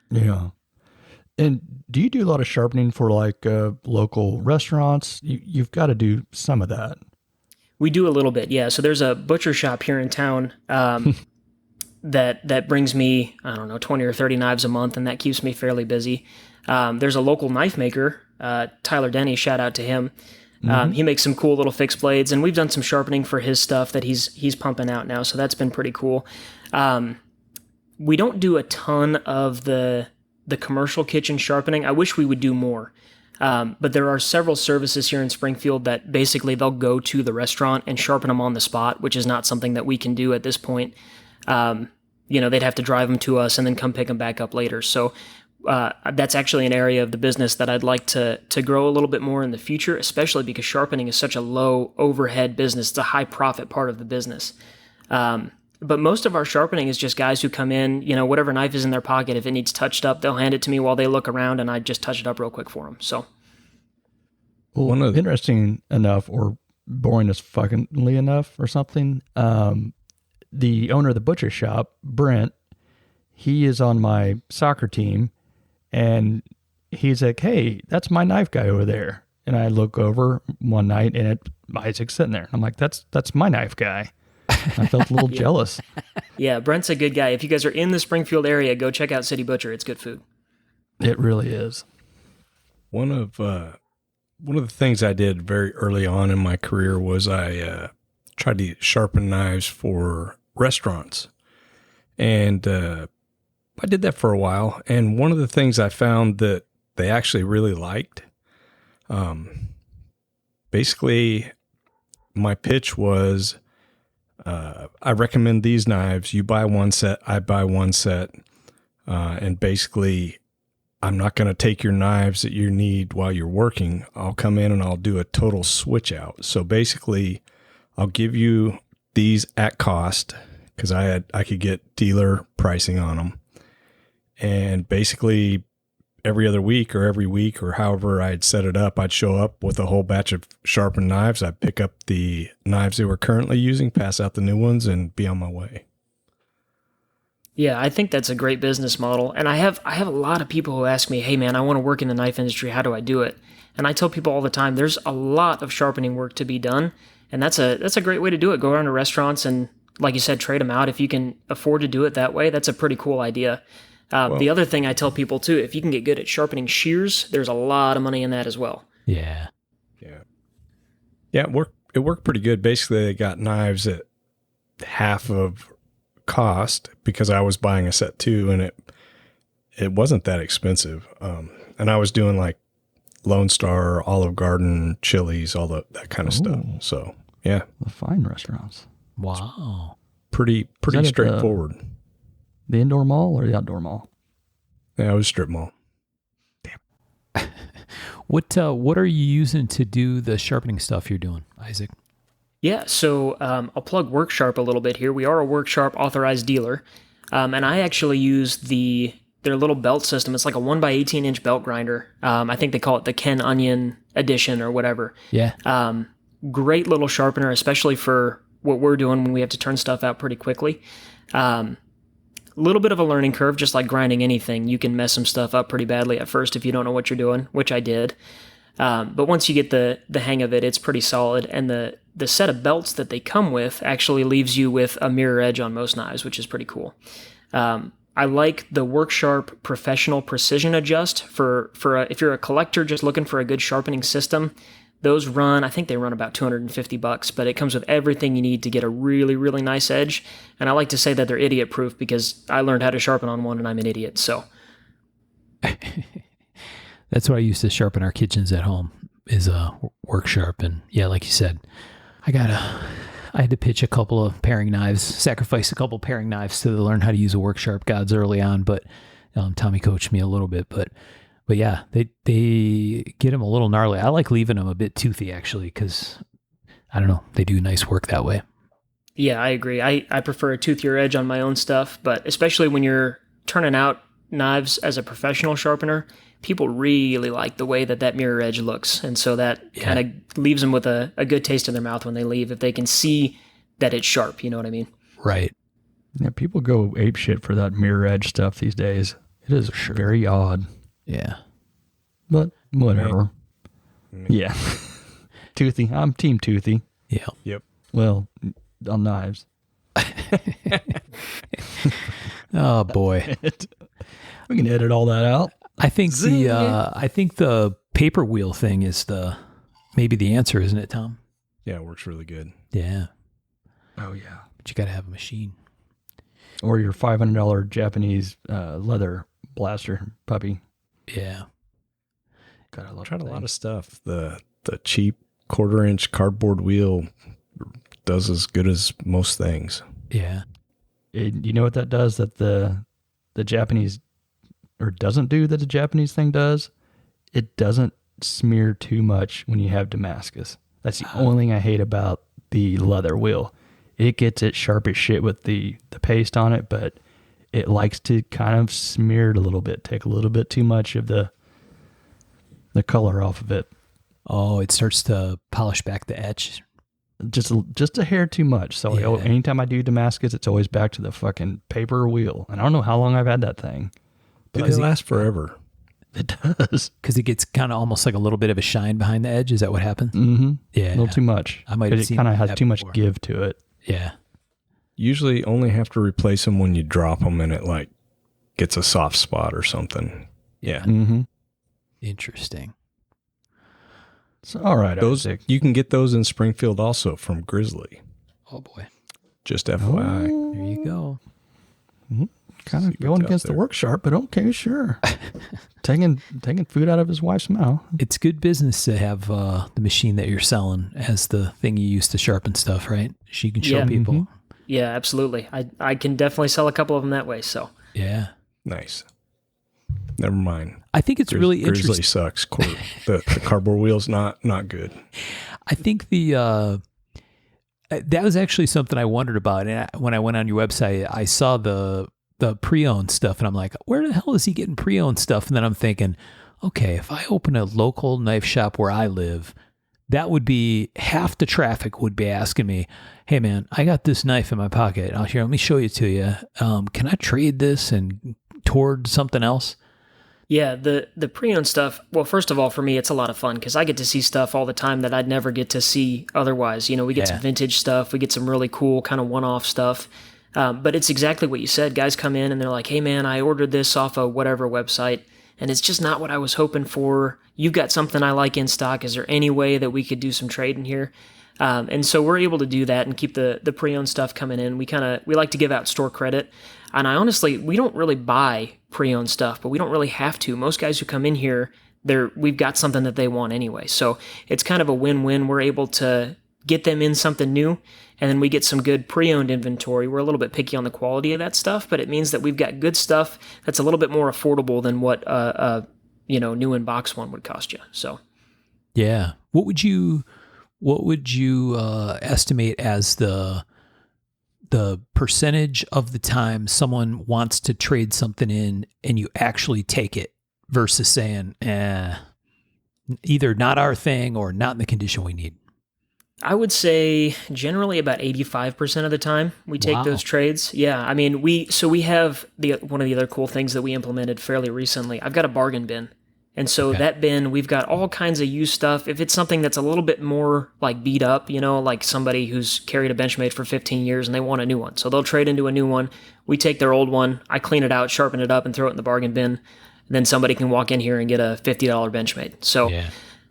yeah. And do you do a lot of sharpening for like local restaurants? You've got to do some of that. We do a little bit, yeah. So there's a butcher shop here in town that brings me, 20 or 30 knives a month, and that keeps me fairly busy. There's a local knife maker, Tyler Denny, shout out to him. He makes some cool little fixed blades, and we've done some sharpening for his stuff that he's pumping out now, so that's been pretty cool. We don't do a ton of the commercial kitchen sharpening. I wish we would do more. But there are several services here in Springfield that basically they'll go to the restaurant and sharpen them on the spot, which is not something that we can do at this point. They'd have to drive them to us and then come pick them back up later. So that's actually an area of the business that I'd like to grow a little bit more in the future, especially because sharpening is such a low overhead business. It's a high profit part of the business. But most of our sharpening is just guys who come in, whatever knife is in their pocket, if it needs touched up, they'll hand it to me while they look around, and I just touch it up real quick for them. So, well, interesting enough, or boring as fuckingly enough, or something. The owner of the butcher shop, Brent, he is on my soccer team, and he's like, "Hey, that's my knife guy over there." And I look over one night, and Isaac's sitting there. I'm like, "That's my knife guy." I felt a little jealous. Yeah, Brent's a good guy. If you guys are in the Springfield area, go check out City Butcher. It's good food. It really is. One of the things I did very early on in my career was I tried to sharpen knives for restaurants, and I did that for a while. And one of the things I found that they actually really liked, basically, my pitch was, I recommend these knives. You buy one set, I buy one set. And basically, I'm not going to take your knives that you need while you're working. I'll come in and I'll do a total switch out. So basically, I'll give you these at cost because I could get dealer pricing on them. And basically, every other week or every week or however I'd set it up, I'd show up with a whole batch of sharpened knives. I'd pick up the knives they were currently using, pass out the new ones, and be on my way. Yeah, I think that's a great business model. And I have a lot of people who ask me, "Hey man, I want to work in the knife industry. How do I do it?" And I tell people all the time, there's a lot of sharpening work to be done, and that's a great way to do it. Go around to restaurants and, like you said, trade them out. If you can afford to do it that way, that's a pretty cool idea. The other thing I tell people too, if you can get good at sharpening shears, there's a lot of money in that as well. Yeah. It worked pretty good. Basically, they got knives at half of cost because I was buying a set too, and it wasn't that expensive. And I was doing like Lone Star, Olive Garden, Chili's, all that kind of stuff. So yeah, The fine restaurants. Wow. pretty straightforward. The indoor mall or the outdoor mall? Yeah, it was strip mall. What are you using to do the sharpening stuff you're doing, Isaac? Yeah, so I'll plug WorkSharp a little bit here. We are a WorkSharp authorized dealer, and I actually use their little belt system. It's like a 1x18-inch belt grinder. I think they call it the Ken Onion Edition or whatever. Yeah. Great little sharpener, especially for what we're doing when we have to turn stuff out pretty quickly. Little bit of a learning curve, just like grinding anything. You can mess some stuff up pretty badly at first if you don't know what you're doing, which I did. But once you get the hang of it, it's pretty solid. And the set of belts that they come with actually leaves you with a mirror edge on most knives, which is pretty cool. I like the WorkSharp Professional Precision Adjust for if you're a collector just looking for a good sharpening system. Those I think they run about $250, but it comes with everything you need to get a really, really nice edge. And I like to say that they're idiot proof because I learned how to sharpen on one and I'm an idiot. So that's what I used to sharpen our kitchens at home is WorkSharp. And yeah, like you said, I had to pitch a couple of paring knives, sacrifice a couple paring knives to learn how to use a WorkSharp gods early on. But Tommy coached me a little bit, but yeah, they get them a little gnarly. I like leaving them a bit toothy actually, because I don't know, they do nice work that way. Yeah, I agree. I prefer a toothier edge on my own stuff, but especially when you're turning out knives as a professional sharpener, people really like the way that mirror edge looks. And so that kind of leaves them with a good taste in their mouth when they leave, if they can see that it's sharp, you know what I mean? Right. Yeah, people go apeshit for that mirror edge stuff these days. It is very odd. Yeah. But whatever. Yeah. Toothy. I'm team toothy. Yeah. Yep. Well, on knives. Oh boy. We can edit all that out. I think the paper wheel thing is maybe the answer, isn't it, Tom? Yeah, it works really good. Yeah. Oh yeah. But you got to have a machine. Or your $500 Japanese leather blaster puppy. Yeah. I tried a lot of stuff. The cheap 1/4-inch cardboard wheel does as good as most things. Yeah. You know what that does that the Japanese, or doesn't do that the Japanese thing does? It doesn't smear too much when you have Damascus. That's the only thing I hate about the leather wheel. It gets it sharp as shit with the paste on it, but it likes to kind of smear it a little bit, take a little bit too much of the color off of it. Oh, it starts to polish back the etch. Just a hair too much. So anytime I do Damascus, it's always back to the fucking paper wheel. And I don't know how long I've had that thing. But it lasts forever. It does. Because it gets kind of almost like a little bit of a shine behind the edge. Is that what happens? Mm-hmm. Yeah. A little too much. I might have seen it kind of has that too before. much give to it. Yeah. Usually only have to replace them when you drop them and it like gets a soft spot or something. Yeah. Mm-hmm. Interesting. So, all right. Isaac. You can get those in Springfield also from Grizzly. Oh boy. Just FYI. There you go. Kind of going against the WorkSharp, but okay, sure. taking food out of his wife's mouth. It's good business to have the machine that you're selling as the thing you use to sharpen stuff, right? So you can show people. Mm-hmm. Yeah, absolutely. I can definitely sell a couple of them that way. So Yeah. Nice. Never mind. I think it's really Grizzly interesting. sucks. The cardboard wheel's not good. I think that was actually something I wondered about. And when I went on your website, I saw the pre-owned stuff, and I'm like, where the hell is he getting pre-owned stuff? And then I'm thinking, okay, if I open a local knife shop where I live, that would be half the traffic would be asking me, hey man, I got this knife in my pocket. Here, let me show it to you. Can I trade this and toward something else? yeah, the pre-owned stuff. Well, first of all, for me, it's a lot of fun because I get to see stuff all the time that I'd never get to see otherwise. You know, we get some vintage stuff, we get some really cool kind of one-off stuff. But it's exactly what you said. Guys come in and they're like, hey man, I ordered this off of whatever website, and it's just not what I was hoping for. You've got something I like in stock. Is there any way that we could do some trading here? And so we're able to do that and keep the pre-owned stuff coming in. We like to give out store credit. And we don't really buy pre-owned stuff, but we don't really have to. Most guys who come in here, we've got something that they want anyway. So it's kind of a win-win. We're able to get them in something new, and then we get some good pre-owned inventory. We're a little bit picky on the quality of that stuff, but it means that we've got good stuff that's a little bit more affordable than what new in box one would cost you. So, yeah, what would you estimate as the percentage of the time someone wants to trade something in and you actually take it versus saying, either not our thing or not in the condition we need? I would say generally about 85% of the time we take those trades. Yeah, I mean, we have one of the other cool things that we implemented fairly recently. I've got a bargain bin. And so that bin, we've got all kinds of used stuff. If it's something that's a little bit more like beat up, like somebody who's carried a Benchmade for 15 years and they want a new one. So they'll trade into a new one. We take their old one, I clean it out, sharpen it up, and throw it in the bargain bin. Then somebody can walk in here and get a $50 Benchmade. So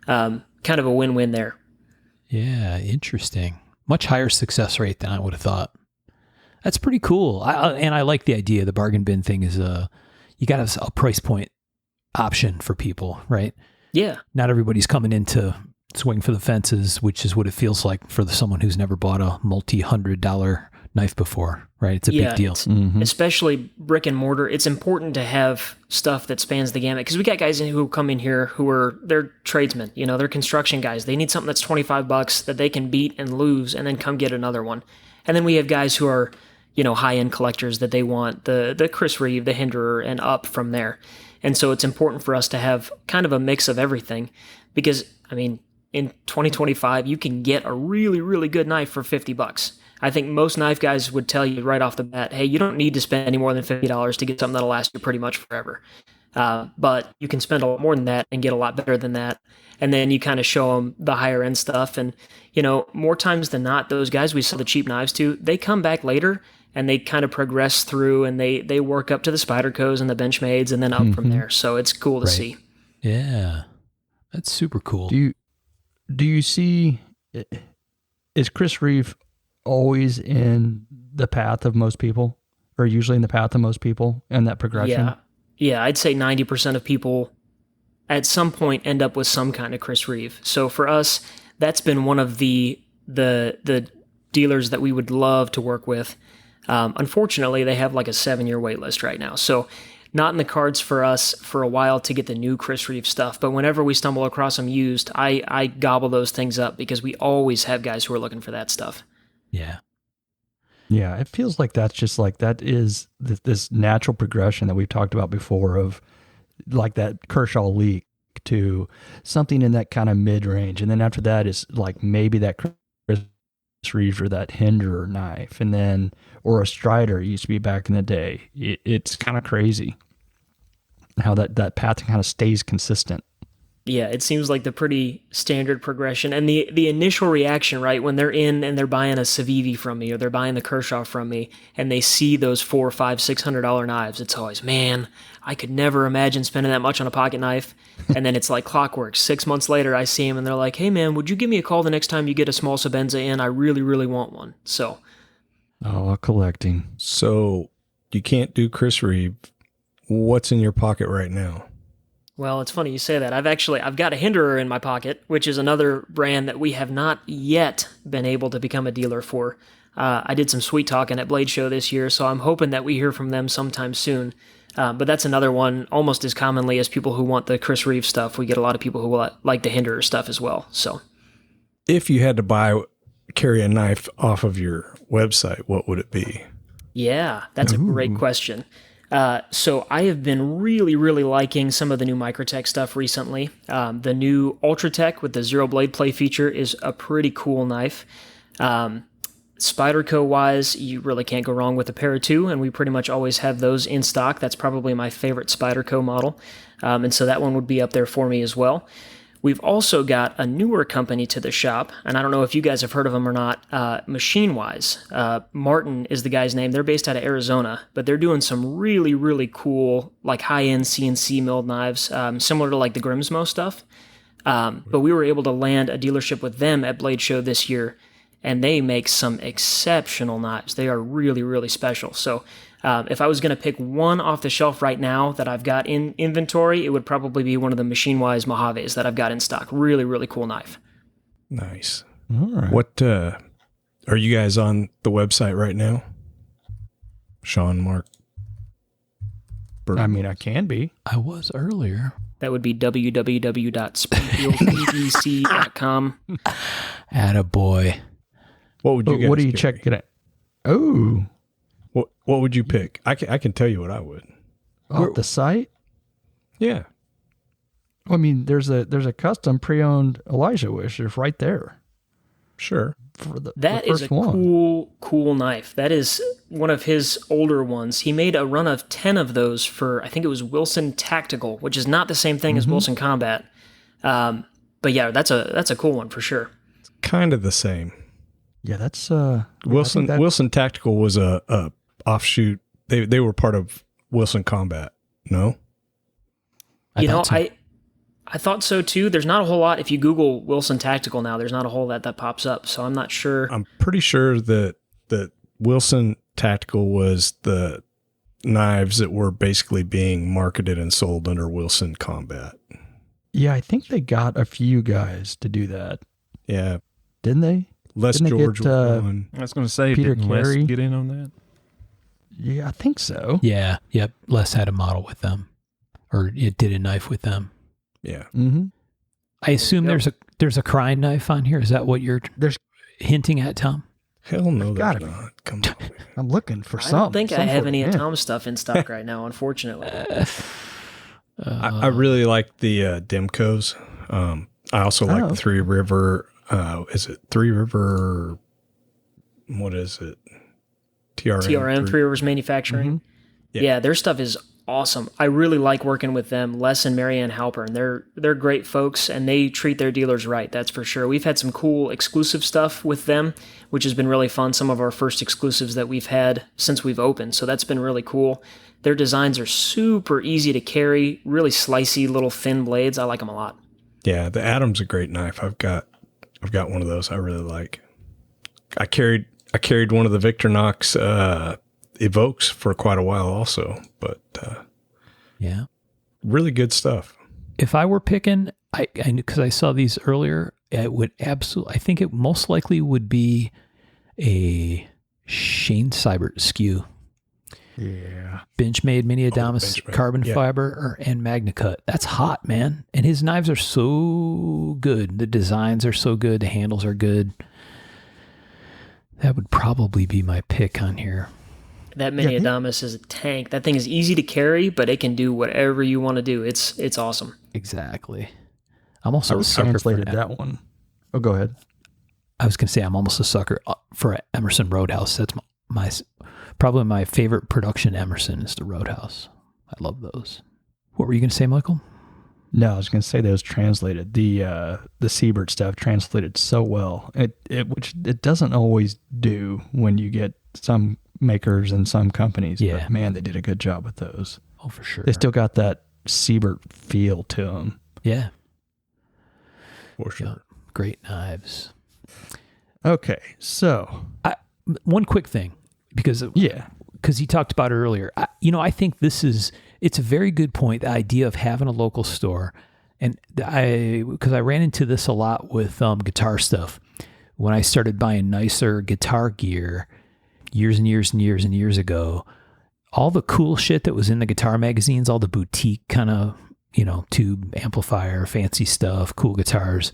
kind of a win-win there. Yeah, interesting. Much higher success rate than I would have thought. That's pretty cool. I like the idea. The bargain bin thing is you got a price point option for people, right? Yeah. Not everybody's coming in to swing for the fences, which is what it feels like for someone who's never bought a $multi-$100 knife before, right? It's a big deal. Especially brick and mortar. It's important to have stuff that spans the gamut, because we got guys who come in here they're tradesmen, they're construction guys. They need something that's $25 that they can beat and lose and then come get another one. And then we have guys who are, high-end collectors that they want the Chris Reeve, the Hinderer, and up from there. And so it's important for us to have kind of a mix of everything, because, I mean, in 2025, you can get a really, really good knife for $50. I think most knife guys would tell you right off the bat, hey, you don't need to spend any more than $50 to get something that'll last you pretty much forever. But you can spend a lot more than that and get a lot better than that. And then you kind of show them the higher end stuff. And, more times than not, those guys we sell the cheap knives to, they come back later and they kind of progress through and they work up to the Spydercos and the Benchmades and then up from there. So it's cool to see. Yeah. That's super cool. Do you see, is Chris Reeve always in the path of most people, or usually in the path of most people in that progression? Yeah, I'd say 90% of people at some point end up with some kind of Chris Reeve. So for us, that's been one of the dealers that we would love to work with. Unfortunately, they have like a 7-year wait list right now. So not in the cards for us for a while to get the new Chris Reeve stuff. But whenever we stumble across them used, I gobble those things up, because we always have guys who are looking for that stuff. Yeah. Yeah, it feels like that's just like, that is this natural progression that we've talked about before, of like that Kershaw leak to something in that kind of mid-range. And then after that is like maybe that Chris Reeve or that Hinderer knife, and then, or a Strider used to be back in the day. It's kind of crazy how that path kind of stays consistent. Yeah, it seems like the pretty standard progression. And the initial reaction, right, when they're in and they're buying a Civivi from me, or they're buying the Kershaw from me, and they see those $400, $500, $600 knives, it's always, man, I could never imagine spending that much on a pocket knife. And then it's like clockwork. 6 months later, I see them and they're like, hey man, would you give me a call the next time you get a small Sabenza in? I really, really want one. So. Oh, collecting. So you can't do Chris Reeve. What's in your pocket right now? Well, it's funny you say that. I've got a Hinderer in my pocket, which is another brand that we have not yet been able to become a dealer for. I did some sweet talking at Blade Show this year, so I'm hoping that we hear from them sometime soon. But that's another one, almost as commonly as people who want the Chris Reeve stuff. We get a lot of people who like the Hinderer stuff as well. So, if you had to carry a knife off of your website, what would it be? Yeah, that's a great question. So I have been really, really liking some of the new Microtech stuff recently. The new Ultratech with the zero blade play feature is a pretty cool knife. Spyderco wise, you really can't go wrong with a Para 2, and we pretty much always have those in stock. That's probably my favorite Spyderco model. And so that one would be up there for me as well. We've also got a newer company to the shop, and I don't know if you guys have heard of them or not, Machine-Wise. Martin is the guy's name. They're based out of Arizona, but they're doing some really, really cool, like high-end CNC milled knives, similar to like the Grimsmo stuff. But we were able to land a dealership with them at Blade Show this year, and they make some exceptional knives. They are really, really special. So if I was going to pick one off the shelf right now that I've got in inventory, it would probably be one of the Machine-Wise Mojaves that I've got in stock. Really, really cool knife. Nice. All right. What are you guys on the website right now? Sean, Mark. Bert. I mean, I can be. I was earlier. That would be www.springfieldedc.com. Attaboy. What would you guys What are you carry? checking at? Oh, What would you pick? I can tell you what I would. off the site? Yeah. I mean, there's a custom pre-owned Elijah Wish. It's right there. Sure. For the That is first a one. cool knife. That is one of his older ones. He made a run of 10 of those for, I think it was Wilson Tactical, which is not the same thing as Wilson Combat. But yeah, that's a cool one for sure. Kind of the same. Yeah, that's Wilson Tactical was a offshoot. They were part of Wilson Combat. No? You know, so. I thought so too. There's not a whole lot. If you Google Wilson Tactical now, there's not a whole lot that pops up. So I'm not sure. I'm pretty sure that Wilson Tactical was the knives that were basically being marketed and sold under Wilson Combat. Yeah, I think they got a few guys to do that. Yeah. Didn't they? Les Didn't they George get, was one. I was going to say, Peter didn't Les Carey? get in on that? Yeah, I think so. Yeah. Yep. Les had a model with them, or it did a knife with them. Yeah. Mm-hmm. I assume there's a Crine knife on here. Is that what you're There's hinting at, Tom? Hell no, Gotta there's be. not. Come on. man. I'm looking for I something. don't think I some have sort any of- of yeah. Tom's stuff in stock right now, unfortunately. I really like the Demcos. I also like the Three River. Is it Three River? What is it? TRM, Three Rivers Manufacturing. Yeah. Yeah, their stuff is awesome. I really like working with them, Les and Marianne Halpern. They're great folks, and they treat their dealers right, that's for sure. We've had some cool exclusive stuff with them, which has been really fun. Some of our first exclusives that we've had since we've opened, so that's been really cool. Their designs are super easy to carry, really slicey little thin blades. I like them a lot. Yeah, the Atom's a great knife. I've got one of those I really like. I carried one of the Victorinox Evokes for quite a while also, but Yeah. really good stuff. If I were picking, because I saw these earlier, it would I think it most likely would be a Shane Seibert skew. Yeah. Benchmade Mini Adamas Benchmade. carbon Yeah. fiber and MagnaCut. That's hot, man. And his knives are so good. The designs are so good. The handles are good. That would probably be my pick on here. That Mini Adamas is a tank. That thing is easy to carry, but it can do whatever you want to do. It's awesome. Exactly. I'm also a sucker Translated for that one. Oh, go ahead. I was going to say I'm almost a sucker for Emerson Roadhouse. That's my probably my favorite production Emerson is the Roadhouse. I love those. What were you going to say, Michael? No, I was going to say those translated. The Siebert stuff translated so well. Which it doesn't always do when you get some makers and some companies. Yeah. But man, they did a good job with those. Oh, for sure. They still got that Siebert feel to them. Yeah. For sure. Yeah. Great knives. Okay, so One quick thing, because he talked about it earlier. I think it's a very good point, the idea of having a local store. And because I ran into this a lot with guitar stuff. When I started buying nicer guitar gear years and years and years and years ago, all the cool shit that was in the guitar magazines, all the boutique kind of, tube amplifier, fancy stuff, cool guitars,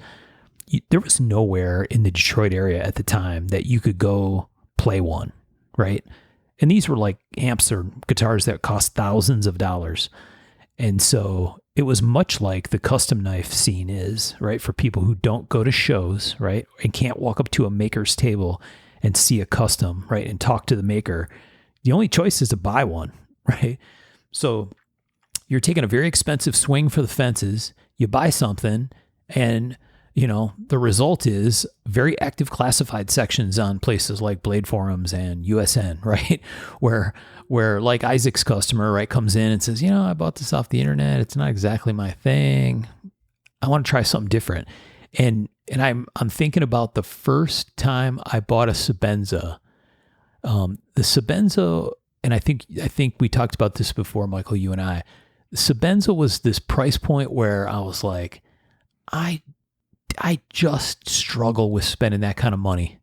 there was nowhere in the Detroit area at the time that you could go play one, right? And these were like amps or guitars that cost thousands of dollars. And so it was much like the custom knife scene is, right? For people who don't go to shows, right? And can't walk up to a maker's table and see a custom, right? And talk to the maker. The only choice is to buy one, right? So you're taking a very expensive swing for the fences. You buy something and the result is very active classified sections on places like Blade Forums and USN, right? Where like Isaac's customer, right, comes in and says, I bought this off the internet. It's not exactly my thing. I want to try something different. And I'm thinking about the first time I bought a Sebenza. The Sebenza, and I think we talked about this before, Michael, you and I. Sebenza was this price point where I was like, I I just struggle with spending that kind of money,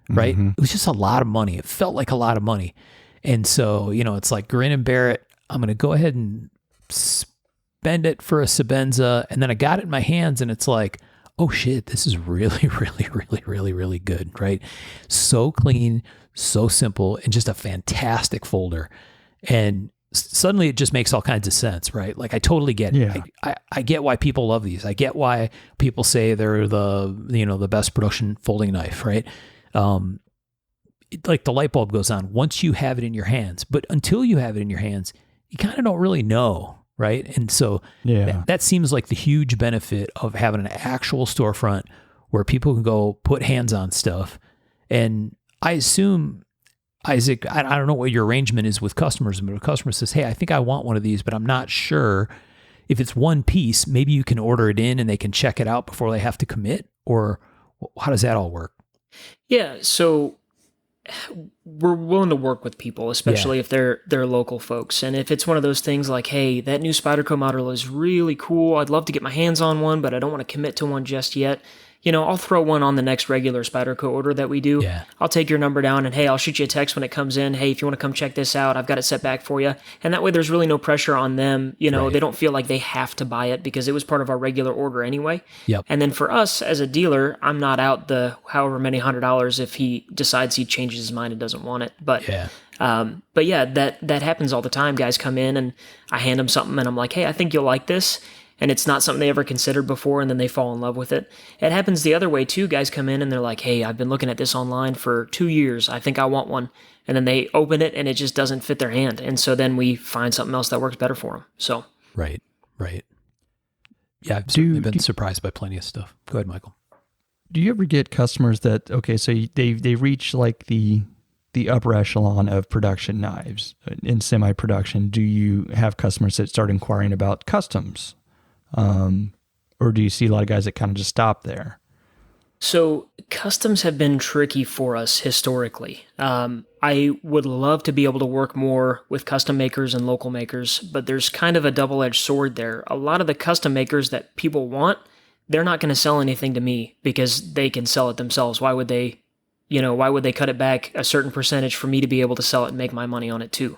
right? Mm-hmm. It was just a lot of money. It felt like a lot of money. And so, it's like grin and bear it. I'm going to go ahead and spend it for a Sebenza. And then I got it in my hands and it's like, oh shit, this is really, really, really, really, really good, right? So clean, so simple, and just a fantastic folder. And suddenly it just makes all kinds of sense, right? Like I totally get it. I get why people love these. I get why people say they're the best production folding knife, right? Like the light bulb goes on once you have it in your hands, but until you have it in your hands, you kind of don't really know, right? And so that seems like the huge benefit of having an actual storefront where people can go put hands on stuff. And I assume, Isaac, I don't know what your arrangement is with customers, but if a customer says, hey, I think I want one of these, but I'm not sure if it's one piece, maybe you can order it in and they can check it out before they have to commit, or how does that all work? Yeah, so we're willing to work with people, especially if they're local folks. And if it's one of those things like, hey, that new Spyderco model is really cool, I'd love to get my hands on one, but I don't want to commit to one just yet. I'll throw one on the next regular Spyderco order that we do. Yeah. I'll take your number down and, hey, I'll shoot you a text when it comes in. Hey, if you want to come check this out, I've got it set back for you. And that way there's really no pressure on them. Right. They don't feel like they have to buy it because it was part of our regular order anyway. Yep. And then for us as a dealer, I'm not out the however many $100 if he decides he changes his mind and doesn't want it. But Yeah. that happens all the time. Guys come in and I hand them something and I'm like, hey, I think you'll like this. And it's not something they ever considered before, and then they fall in love with it. It happens the other way too. Guys come in and they're like, hey, I've been looking at this online for 2 years. I think I want one. And then they open it and it just doesn't fit their hand. And so then we find something else that works better for them. So Right. Yeah, I've certainly been surprised by plenty of stuff. Go ahead, Michael. Do you ever get customers that, okay, so they reach like the upper echelon of production knives in semi-production? Do you have customers that start inquiring about customs? Or do you see a lot of guys that kind of just stop there? So customs have been tricky for us historically. I would love to be able to work more with custom makers and local makers, but there's kind of a double-edged sword there. A lot of the custom makers that people want, they're not going to sell anything to me because they can sell it themselves. Why would they cut it back a certain percentage for me to be able to sell it and make my money on it too?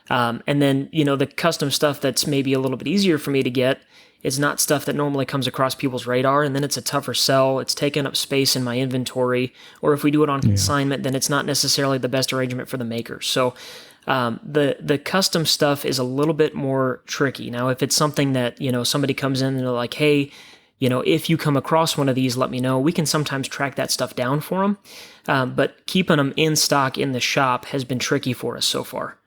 And then, the custom stuff that's maybe a little bit easier for me to get, it's not stuff that normally comes across people's radar, and then it's a tougher sell. It's taking up space in my inventory, or if we do it on consignment, then it's not necessarily the best arrangement for the maker. So the custom stuff is a little bit more tricky. Now, if it's something that, somebody comes in and they're like, hey, if you come across one of these, let me know. We can sometimes track that stuff down for them, but keeping them in stock in the shop has been tricky for us so far.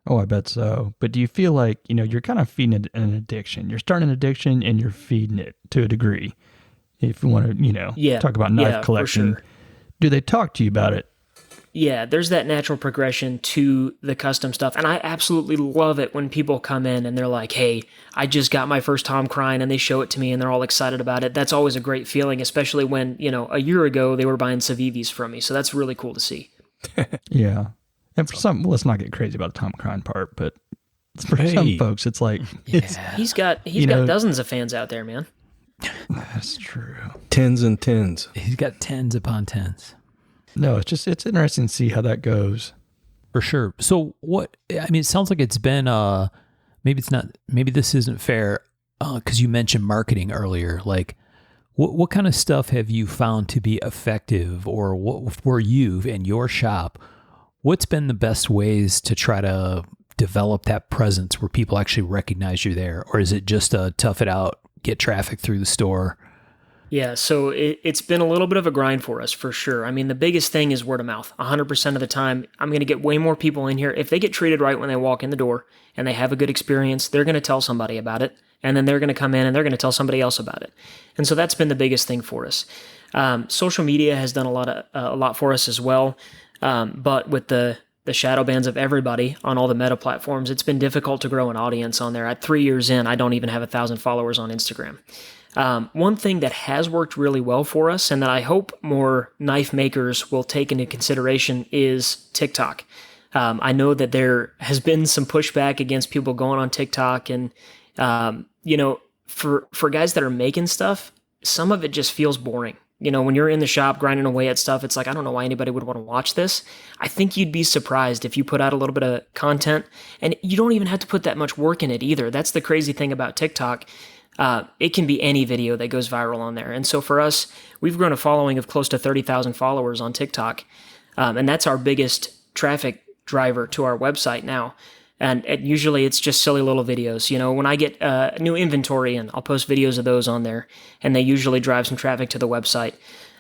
Oh, I bet so. But do you feel like, you're kind of feeding it an addiction? You're starting an addiction and you're feeding it to a degree. If you want to, talk about knife collection. For sure. Do they talk to you about it? Yeah, there's that natural progression to the custom stuff. And I absolutely love it when people come in and they're like, hey, I just got my first Tom Crine, and they show it to me and they're all excited about it. That's always a great feeling, especially when, a year ago they were buying Civivis from me. So that's really cool to see. Yeah. And for some, let's not get crazy about the Tom Crine part, but for some folks, it's like, he's got dozens of fans out there, man. That's true. Tens and tens. He's got tens upon tens. No, it's interesting to see how that goes. For sure. So it sounds like it's been, maybe this isn't fair, because you mentioned marketing earlier. Like, what kind of stuff have you found to be effective, or what for you in your shop? What's been the best ways to try to develop that presence where people actually recognize you there? Or is it just a tough it out, get traffic through the store? Yeah, so it's been a little bit of a grind for us, for sure. I mean, the biggest thing is word of mouth. 100% of the time, I'm going to get way more people in here. If they get treated right when they walk in the door and they have a good experience, they're going to tell somebody about it. And then they're going to come in and they're going to tell somebody else about it. And so that's been the biggest thing for us. Social media has done a lot for us as well. But with the shadow bans of everybody on all the meta platforms, it's been difficult to grow an audience on there. At 3 years in, I don't even have 1,000 followers on Instagram. One thing that has worked really well for us, and that I hope more knife makers will take into consideration, is TikTok. I know that there has been some pushback against people going on TikTok, and for guys that are making stuff, some of it just feels boring. You know, when you're in the shop grinding away at stuff, it's like, I don't know why anybody would want to watch this. I think you'd be surprised if you put out a little bit of content, and you don't even have to put that much work in it either. That's the crazy thing about TikTok. It can be any video that goes viral on there. And so for us, we've grown a following of close to 30,000 followers on TikTok. And that's our biggest traffic driver to our website now. And usually it's just silly little videos. You know, when I get new inventory in, I'll post videos of those on there, and they usually drive some traffic to the website.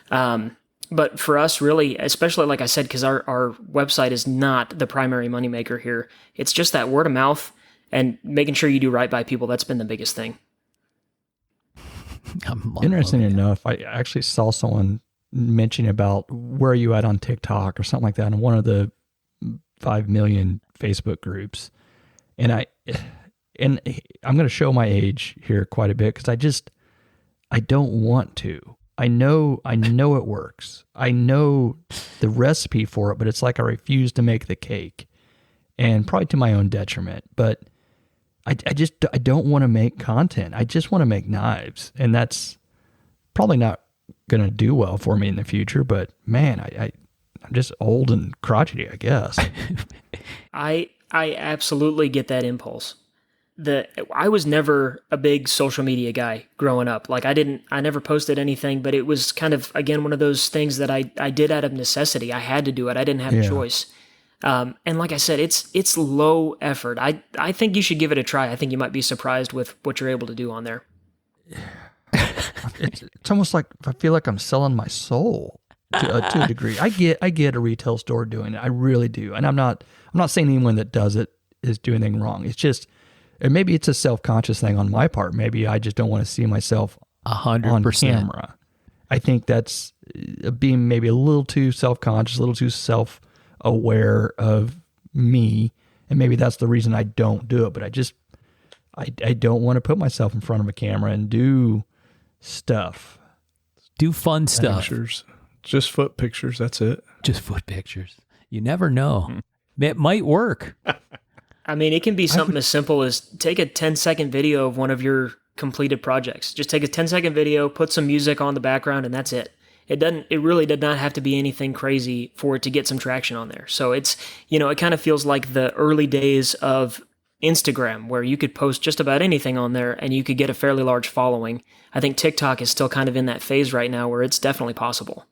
But for us, really, especially like I said, because our website is not the primary moneymaker here, it's just that word of mouth and making sure you do right by people. That's been the biggest thing. Interesting enough, I actually saw someone mentioning about where are you at on TikTok or something like that in one of the 5 million Facebook groups. And I'm going to show my age here quite a bit because I don't want to. I know it works. I know the recipe for it, but it's like I refuse to make the cake, and probably to my own detriment. But I don't want to make content. I just want to make knives, and that's probably not going to do well for me in the future. But man, I'm just old and crotchety, I guess. I absolutely get that impulse. I was never a big social media guy growing up. Like I never posted anything, but it was kind of, again, one of those things that I did out of necessity. I had to do it. I didn't have a choice. And like I said, it's low effort. I think you should give it a try. I think you might be surprised with what you're able to do on there. It's almost like I feel like I'm selling my soul to a degree. I get a retail store doing it. I really do. And I'm not saying anyone that does it is doing anything wrong. It's just, and maybe it's a self-conscious thing on my part. Maybe I just don't want to see myself 100% on camera. I think that's being maybe a little too self-conscious, a little too self-aware of me. And maybe that's the reason I don't do it. But I don't want to put myself in front of a camera and do stuff. Do fun stuff. Pictures. Just foot pictures. That's it. Just foot pictures. You never know. It might work. I mean, it can be something as simple as take a 10-second video of one of your completed projects. Just take a 10-second video, put some music on the background, and that's it. It really did not have to be anything crazy for it to get some traction on there. So it's, it kind of feels like the early days of Instagram, where you could post just about anything on there and you could get a fairly large following. I think TikTok is still kind of in that phase right now where it's definitely possible.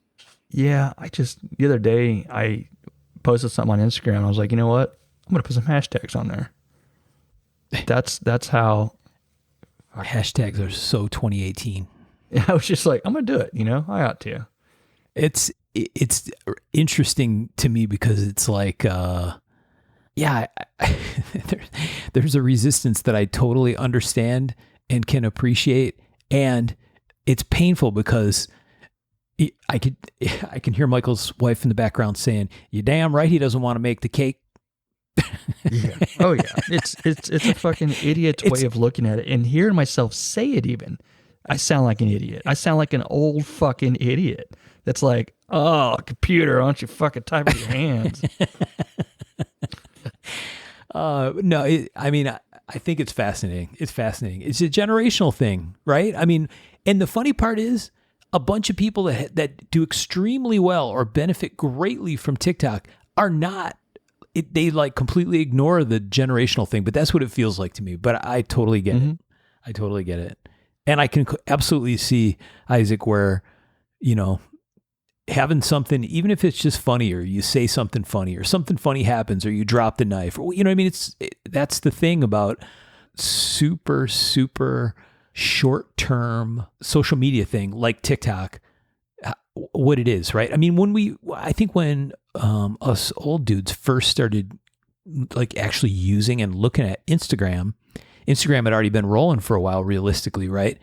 Yeah, the other day I posted something on Instagram. I was like, you know what? I'm going to put some hashtags on there. That's how. Hashtags are so 2018. I was just like, I'm going to do it. I ought to. It's interesting to me because it's like, there's a resistance that I totally understand and can appreciate. And it's painful because I can hear Michael's wife in the background saying, "You're damn right he doesn't want to make the cake." Yeah. Oh yeah. It's a fucking idiot's way of looking at it. And hearing myself say it even, I sound like an idiot. I sound like an old fucking idiot. That's like, oh, computer, why don't you fucking type with your hands? No, I think it's fascinating. It's fascinating. It's a generational thing, right? I mean, and the funny part is a bunch of people that do extremely well or benefit greatly from TikTok are not. They like completely ignore the generational thing, but that's what it feels like to me. But I totally get it. I totally get it. And I can absolutely see, Isaac, where, having something, even if it's just funny or you say something funny or something funny happens or you drop the knife, or, that's the thing about super, super short-term social media thing like TikTok, what it is, right? I mean, I think when us old dudes first started like actually using and looking at Instagram had already been rolling for a while realistically, right?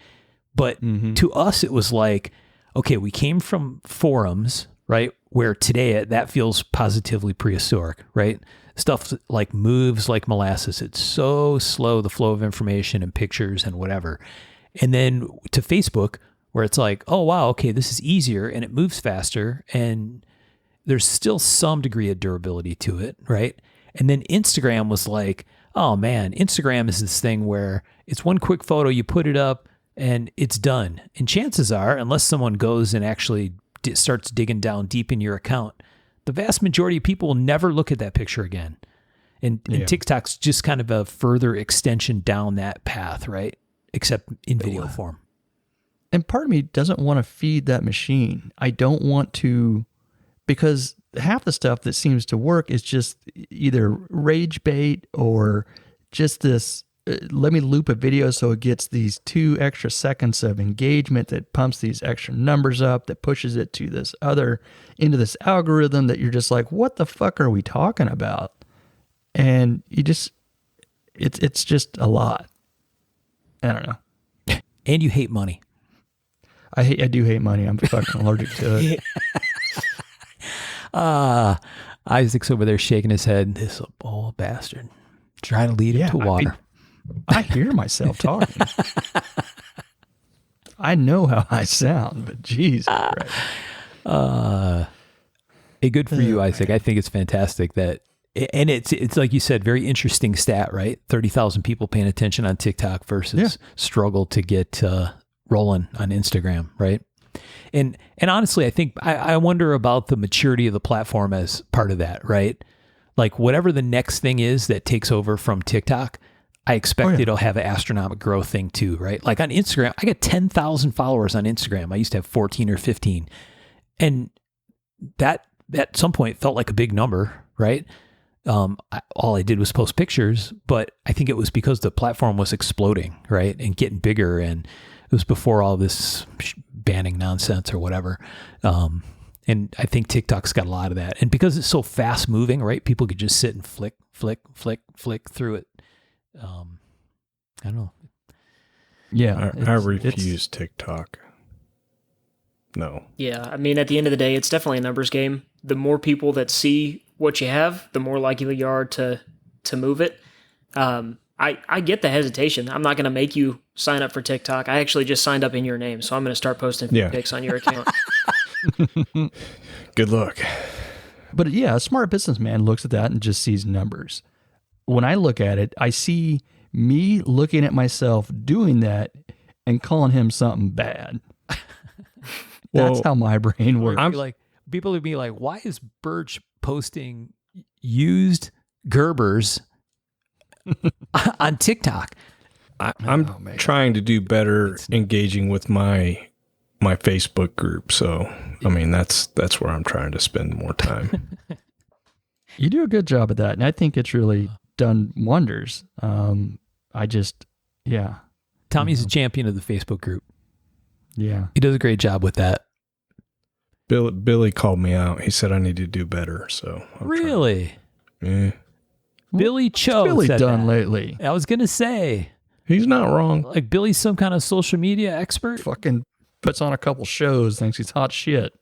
But to us, it was like, okay, we came from forums, right? Where today that feels positively prehistoric, right? Stuff like moves like molasses. It's so slow, the flow of information and pictures and whatever. And then to Facebook, where it's like, oh, wow, okay, this is easier and it moves faster and there's still some degree of durability to it, right? And then Instagram was like, oh man, Instagram is this thing where it's one quick photo, you put it up, and it's done. And chances are, unless someone goes and actually starts digging down deep in your account, the vast majority of people will never look at that picture again. And TikTok's just kind of a further extension down that path, right? Except in video form. And part of me doesn't want to feed that machine. I don't want to, because half the stuff that seems to work is just either rage bait or just this, let me loop a video so it gets these 2 extra seconds of engagement that pumps these extra numbers up, that pushes it to this other, into this algorithm that you're just like, what the fuck are we talking about? And you just, it's just a lot. I don't know. And you hate money. I do hate money. I'm fucking allergic to it. Isaac's over there shaking his head. This old bastard. Trying to lead him to water. I hear myself talking. I know how I sound, but Jesus Christ. Hey, good for you, Isaac. I think it's fantastic that, and it's like you said, very interesting stat, right? 30,000 people paying attention on TikTok versus struggle to get rolling on Instagram, right? And honestly, I think I wonder about the maturity of the platform as part of that, right? Like whatever the next thing is that takes over from TikTok, I expect it'll have an astronomical growth thing too, right? Like on Instagram, I got 10,000 followers on Instagram. I used to have 14 or 15. And that at some point felt like a big number, right? All I did was post pictures, but I think it was because the platform was exploding, right? And getting bigger. And it was before all this banning nonsense or whatever. And I think TikTok's got a lot of that. And because it's so fast moving, right? People could just sit and flick through it. I don't know. Yeah. I refuse TikTok. No. Yeah. I mean, at the end of the day, it's definitely a numbers game. The more people that see what you have, the more likely you are to move it. I get the hesitation. I'm not going to make you sign up for TikTok. I actually just signed up in your name, so I'm going to start posting pics on your account. Good luck. But yeah, a smart businessman looks at that and just sees numbers. When I look at it, I see me looking at myself doing that and calling him something bad. That's how my brain works. People would be like, why is Birch posting used Gerbers on TikTok? I'm trying to do better engaging with my Facebook group. So, I mean, that's where I'm trying to spend more time. You do a good job at that. And I think it's really done wonders. Tommy's a champion of the Facebook group. Yeah. He does a great job with that. Billy called me out. He said I need to do better. So really? Yeah. Billy Cho What's Billy said done that. lately? I was going to say. He's not wrong. Like Billy's some kind of social media expert. Fucking puts on a couple shows, thinks he's hot shit.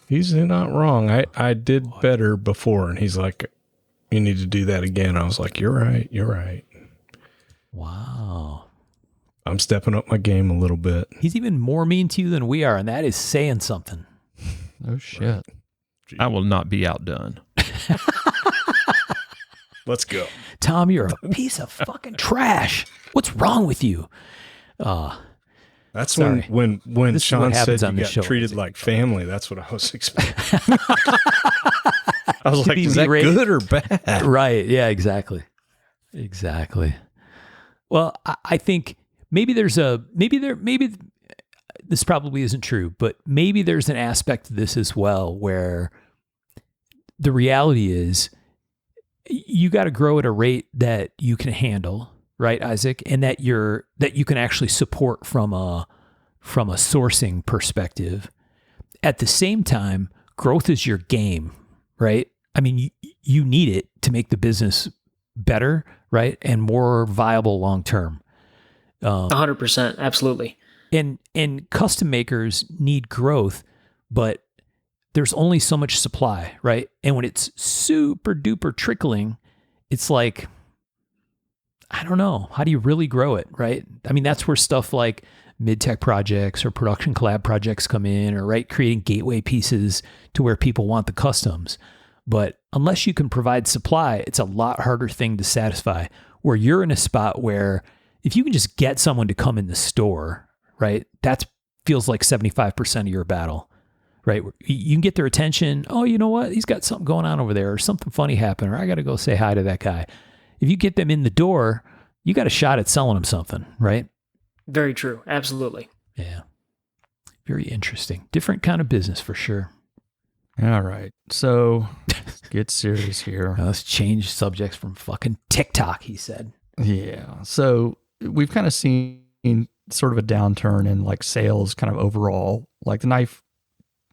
He's not wrong. I did better before, and he's like, you need to do that again. I was like, you're right. Wow. I'm stepping up my game a little bit. He's even more mean to you than we are, and that is saying something. Oh, shit. Right. I will not be outdone. Let's go. Tom, you're a piece of fucking trash. What's wrong with you? That's sorry. when This Sean said you got show, treated like family. That's what I was expecting. I was like, is that good or bad? Right. Yeah, exactly. Well, I think maybe this probably isn't true, but maybe there's an aspect to this as well where the reality is you got to grow at a rate that you can handle, right, Isaac? And that you can actually support from a sourcing perspective. At the same time, growth is your game, right? I mean, you need it to make the business better, right? And more viable long-term. 100%. Absolutely. And custom makers need growth, but there's only so much supply, right? And when it's super duper trickling, it's like, I don't know, how do you really grow it, right? I mean, that's where stuff like mid-tech projects or production collab projects come in, or right, creating gateway pieces to where people want the customs. But unless you can provide supply, it's a lot harder thing to satisfy, where you're in a spot where if you can just get someone to come in the store, right? That feels like 75% of your battle, right? You can get their attention. Oh, you know what? He's got something going on over there, or something funny happened, or I got to go say hi to that guy. If you get them in the door, you got a shot at selling them something, right? Very true. Absolutely. Yeah. Very interesting. Different kind of business for sure. All right. So get serious here. Let's change subjects from fucking TikTok, he said. Yeah. So we've kind of seen sort of a downturn in like sales kind of overall. Like the knife,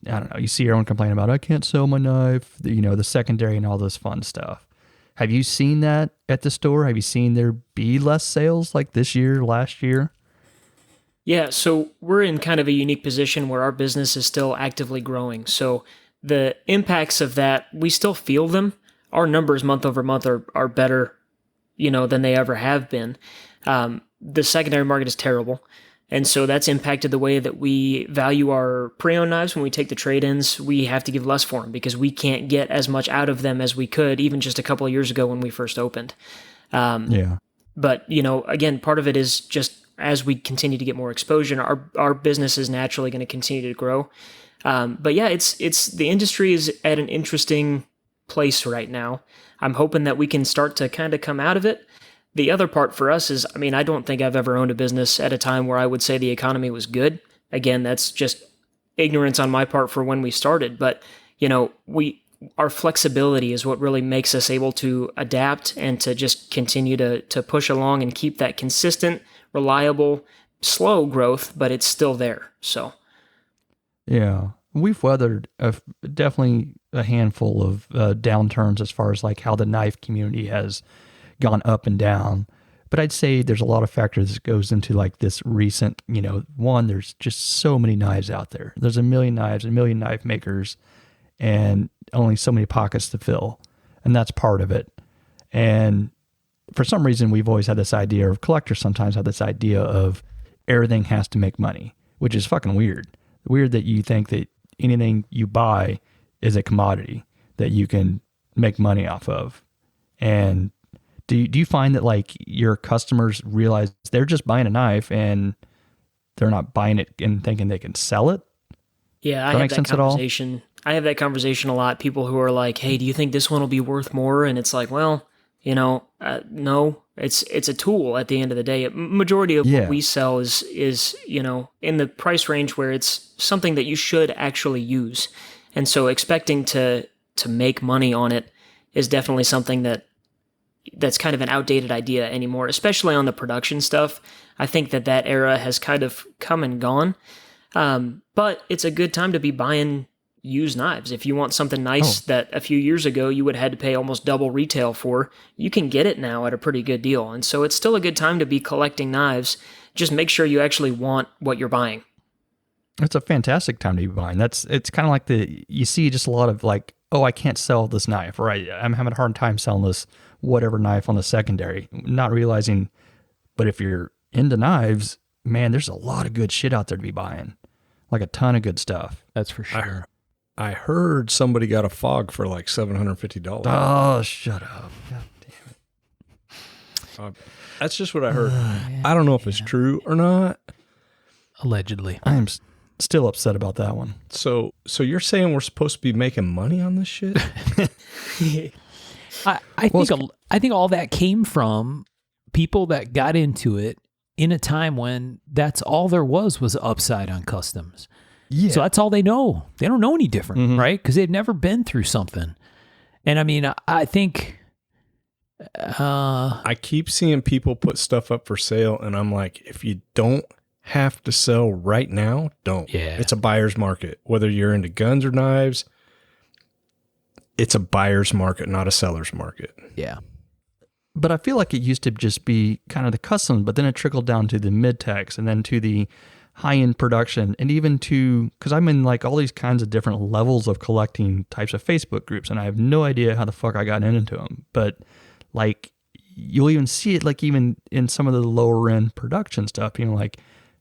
I don't know, you see everyone complain about, I can't sell my knife, the secondary and all this fun stuff. Have you seen that at the store? Have you seen there be less sales like this year, last year? Yeah, so we're in kind of a unique position where our business is still actively growing. So the impacts of that, we still feel them. Our numbers month over month are better, than they ever have been. The secondary market is terrible. And so that's impacted the way that we value our pre-owned knives. When we take the trade-ins, we have to give less for them because we can't get as much out of them as we could even just a couple of years ago when we first opened. Yeah. But, again, part of it is just as we continue to get more exposure, our business is naturally going to continue to grow. But yeah, it's the industry is at an interesting place right now. I'm hoping that we can start to kind of come out of it. The other part for us is, I don't think I've ever owned a business at a time where I would say the economy was good. Again, that's just ignorance on my part for when we started. But, our flexibility is what really makes us able to adapt and to just continue to push along and keep that consistent, reliable, slow growth, but it's still there. So, yeah, we've weathered definitely a handful of downturns as far as like how the knife community has gone up and down. But I'd say there's a lot of factors that goes into like this recent, one, there's just so many knives out there. There's a million knives, a million knife makers, and only so many pockets to fill. And that's part of it. And for some reason, we've always had this idea, or collectors sometimes have this idea of everything has to make money, which is fucking weird. Weird that you think that anything you buy is a commodity that you can make money off of. And do you find that like your customers realize they're just buying a knife and they're not buying it and thinking they can sell it? Yeah, I have that conversation. I have that conversation a lot. People who are like, "Hey, do you think this one will be worth more?" And it's like, well, no. It's a tool at the end of the day. Majority of what we sell is in the price range where it's something that you should actually use, and so expecting to make money on it is definitely something that's kind of an outdated idea anymore, especially on the production stuff. I think that era has kind of come and gone. But it's a good time to be buying used knives. If you want something nice that a few years ago you would have had to pay almost double retail for, you can get it now at a pretty good deal. And so it's still a good time to be collecting knives. Just make sure you actually want what you're buying. It's a fantastic time to be buying. It's kind of like you see just a lot of like, oh, I can't sell this knife, or I'm having a hard time selling this whatever knife on the secondary, not realizing, but if you're into knives, man, there's a lot of good shit out there to be buying. Like a ton of good stuff. That's for sure. I heard somebody got a FOG for like $750. Oh, shut up. God damn it. That's just what I heard. I don't know if it's true or not. Allegedly. I'm still upset about that one. So you're saying we're supposed to be making money on this shit? I think all that came from people that got into it in a time when that's all there was upside on customs. Yeah. So that's all they know. They don't know any different, right? Because they've never been through something. And I think... I keep seeing people put stuff up for sale, and I'm like, if you don't have to sell right now, don't. Yeah. It's a buyer's market. Whether you're into guns or knives, it's a buyer's market, not a seller's market. Yeah. But I feel like it used to just be kind of the customs, but then it trickled down to the mid-techs and then to the high-end production, and even to, because I'm in like all these kinds of different levels of collecting types of Facebook groups, and I have no idea how the fuck I got into them. But like, you'll even see it like even in some of the lower end production stuff, like,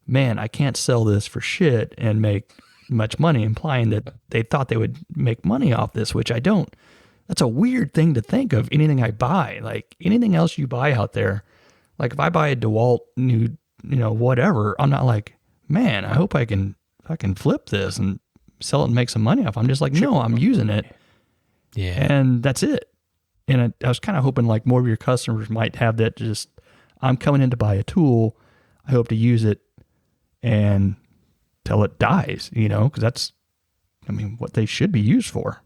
man, I can't sell this for shit and make much money, implying that they thought they would make money off this, which I don't. That's a weird thing to think of anything I buy. Like anything else you buy out there, like if I buy a DeWalt new, whatever, I'm not like, man, I hope I can flip this and sell it and make some money off. I'm just like, no, I'm using it. Yeah. And that's it. And I was kind of hoping like more of your customers might have that just, I'm coming in to buy a tool. I hope to use it and till it dies, because that's, what they should be used for.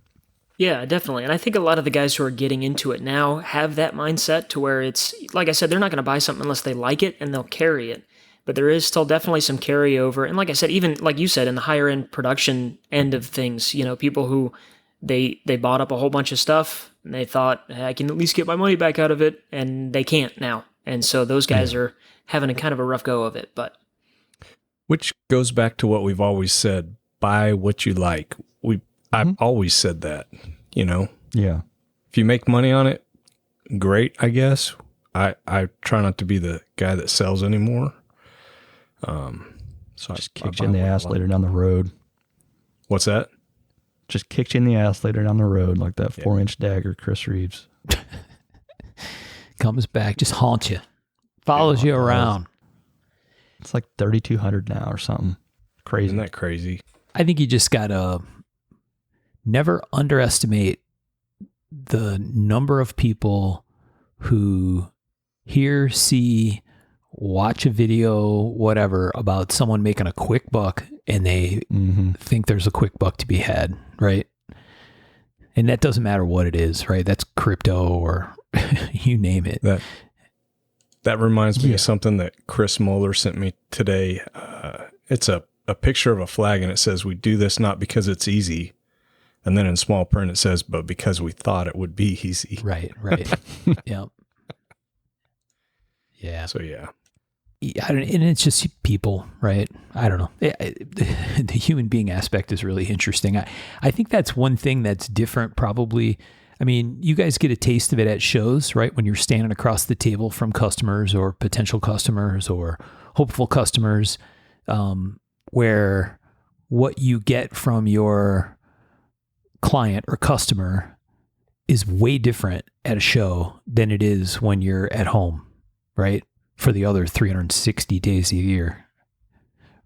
Yeah, definitely. And I think a lot of the guys who are getting into it now have that mindset to where it's, like I said, they're not going to buy something unless they like it and they'll carry it. But there is still definitely some carryover. And like I said, even like you said, in the higher end production end of things, people who they bought up a whole bunch of stuff and they thought, hey, I can at least get my money back out of it. And they can't now. And so those guys are having a kind of a rough go of it. But which goes back to what we've always said, buy what you like. I've always said that, Yeah. If you make money on it, great, I guess. I try not to be the guy that sells anymore. So just kicks you in the ass later down the road. What's that? Just kicks you in the ass later down the road, like that 4-inch dagger, Chris Reeves. Comes back, just haunts you, follows you around. It's like 3,200 now or something. Crazy. Isn't that crazy? I think you just gotta never underestimate the number of people who hear, see, watch a video, whatever, about someone making a quick buck and they think there's a quick buck to be had, right? And that doesn't matter what it is, right? That's crypto or you name it. That reminds me of something that Chris Moeller sent me today. It's a picture of a flag and it says, "We do this not because it's easy." And then in small print, it says, "But because we thought it would be easy." Right. Yep. Yeah. So, yeah. And it's just people, right? I don't know. The human being aspect is really interesting. I think that's one thing that's different probably. I mean, you guys get a taste of it at shows, right? When you're standing across the table from customers or potential customers or hopeful customers, where what you get from your client or customer is way different at a show than it is when you're at home, right? For the other 360 days a year,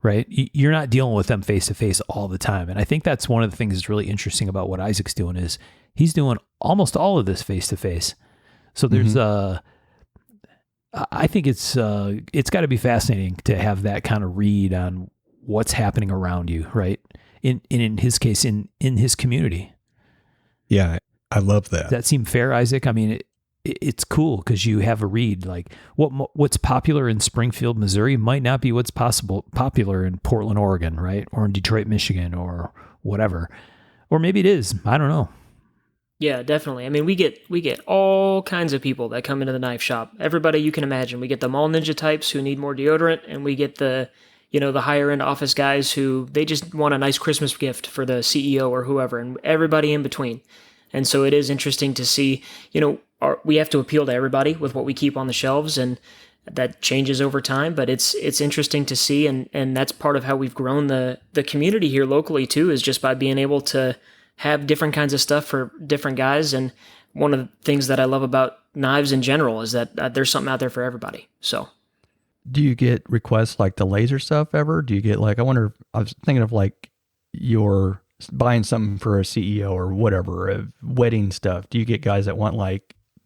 right? You're not dealing with them face to face all the time. And I think that's one of the things that's really interesting about what Isaac's doing is he's doing almost all of this face to face. So there's I think it's got to be fascinating to have that kind of read on what's happening around you, right? In his case, in his community. Yeah, I love that. Does that seem fair, Isaac? I mean, it's cool because you have a read. Like what's popular in Springfield, Missouri might not be what's popular in Portland, Oregon, right? Or in Detroit, Michigan, or whatever. Or maybe it is. I don't know. yeah, definitely. I mean, we get all kinds of people that come into the knife shop. Everybody you can imagine. We get the mall ninja types who need more deodorant, and we get the higher end office guys who they just want a nice Christmas gift for the CEO or whoever, and everybody in between. And so it is interesting to see, we have to appeal to everybody with what we keep on the shelves, and that changes over time, but it's interesting to see. And that's part of how we've grown the community here locally too, is just by being able to have different kinds of stuff for different guys. And one of the things that I love about knives in general is that there's something out there for everybody. So. Do you get requests like the laser stuff ever? Do you get I was thinking of you're buying something for a CEO or whatever, wedding stuff. Do you get guys that want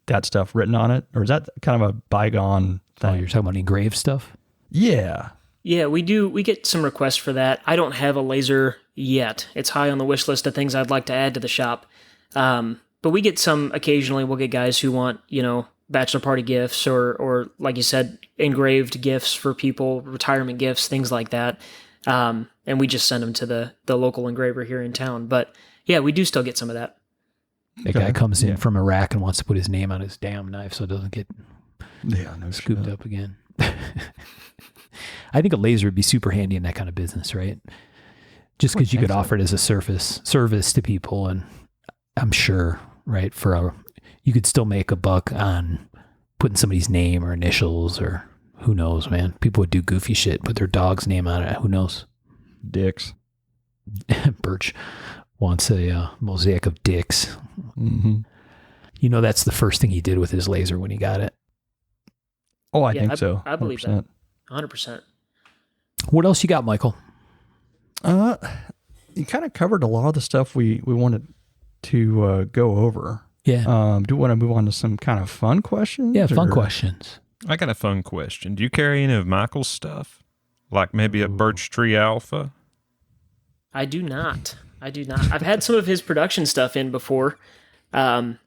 that stuff written on it? Or is that kind of a bygone thing? Oh, you're talking about engraved stuff? Yeah. Yeah, we do. We get some requests for that. I don't have a laser yet. It's high on the wish list of things I'd like to add to the shop. But we get some occasionally. We'll get guys who want, bachelor party gifts or like you said, engraved gifts for people, retirement gifts, things like that. And we just send them to the local engraver here in town. But yeah, we do still get some of that. The guy comes in from Iraq and wants to put his name on his damn knife so it doesn't get scooped up again. I think a laser would be super handy in that kind of business, right? Just because you could offer it as a service to people, and I'm sure, right, you could still make a buck on putting somebody's name or initials or who knows, man. People would do goofy shit, put their dog's name on it. Who knows? Dicks. Birch wants a mosaic of dicks. Mm-hmm. That's the first thing he did with his laser when he got it. Oh, I think so. I believe 100%. that. 100%. What else you got, Michael? You kind of covered a lot of the stuff we wanted to go over. Yeah. Do you want to move on to some kind of fun questions? Yeah, fun questions. I got a fun question. Do you carry any of Michael's stuff? Like maybe a Birch Tree Alpha? I do not. I've had some of his production stuff in before, and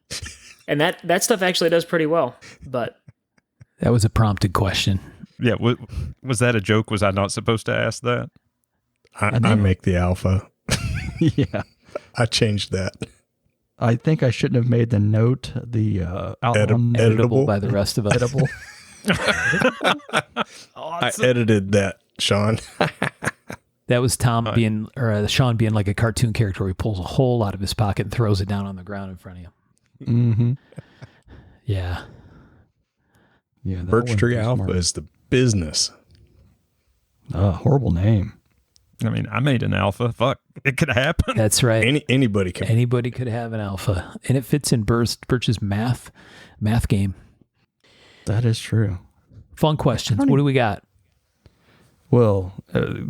that stuff actually does pretty well. But That was a prompted question. Yeah, was that a joke? Was I not supposed to ask that? I make the Alpha. Yeah. I changed that. I think I shouldn't have made the note, the Editable by the rest of us. edible. I edited that, Sean. That was Tom being, or Sean being like a cartoon character where he pulls a hole out of his pocket and throws it down on the ground in front of you. Mm-hmm. Yeah. Yeah. that Birch one's Tree pretty Alpha smart. is the business. Horrible name. I mean, I made an Alpha. Fuck, it could happen. That's right. Anybody can. Anybody could have an alpha. And it fits in Birch's math game. That is true. Fun questions. What do we got? Well,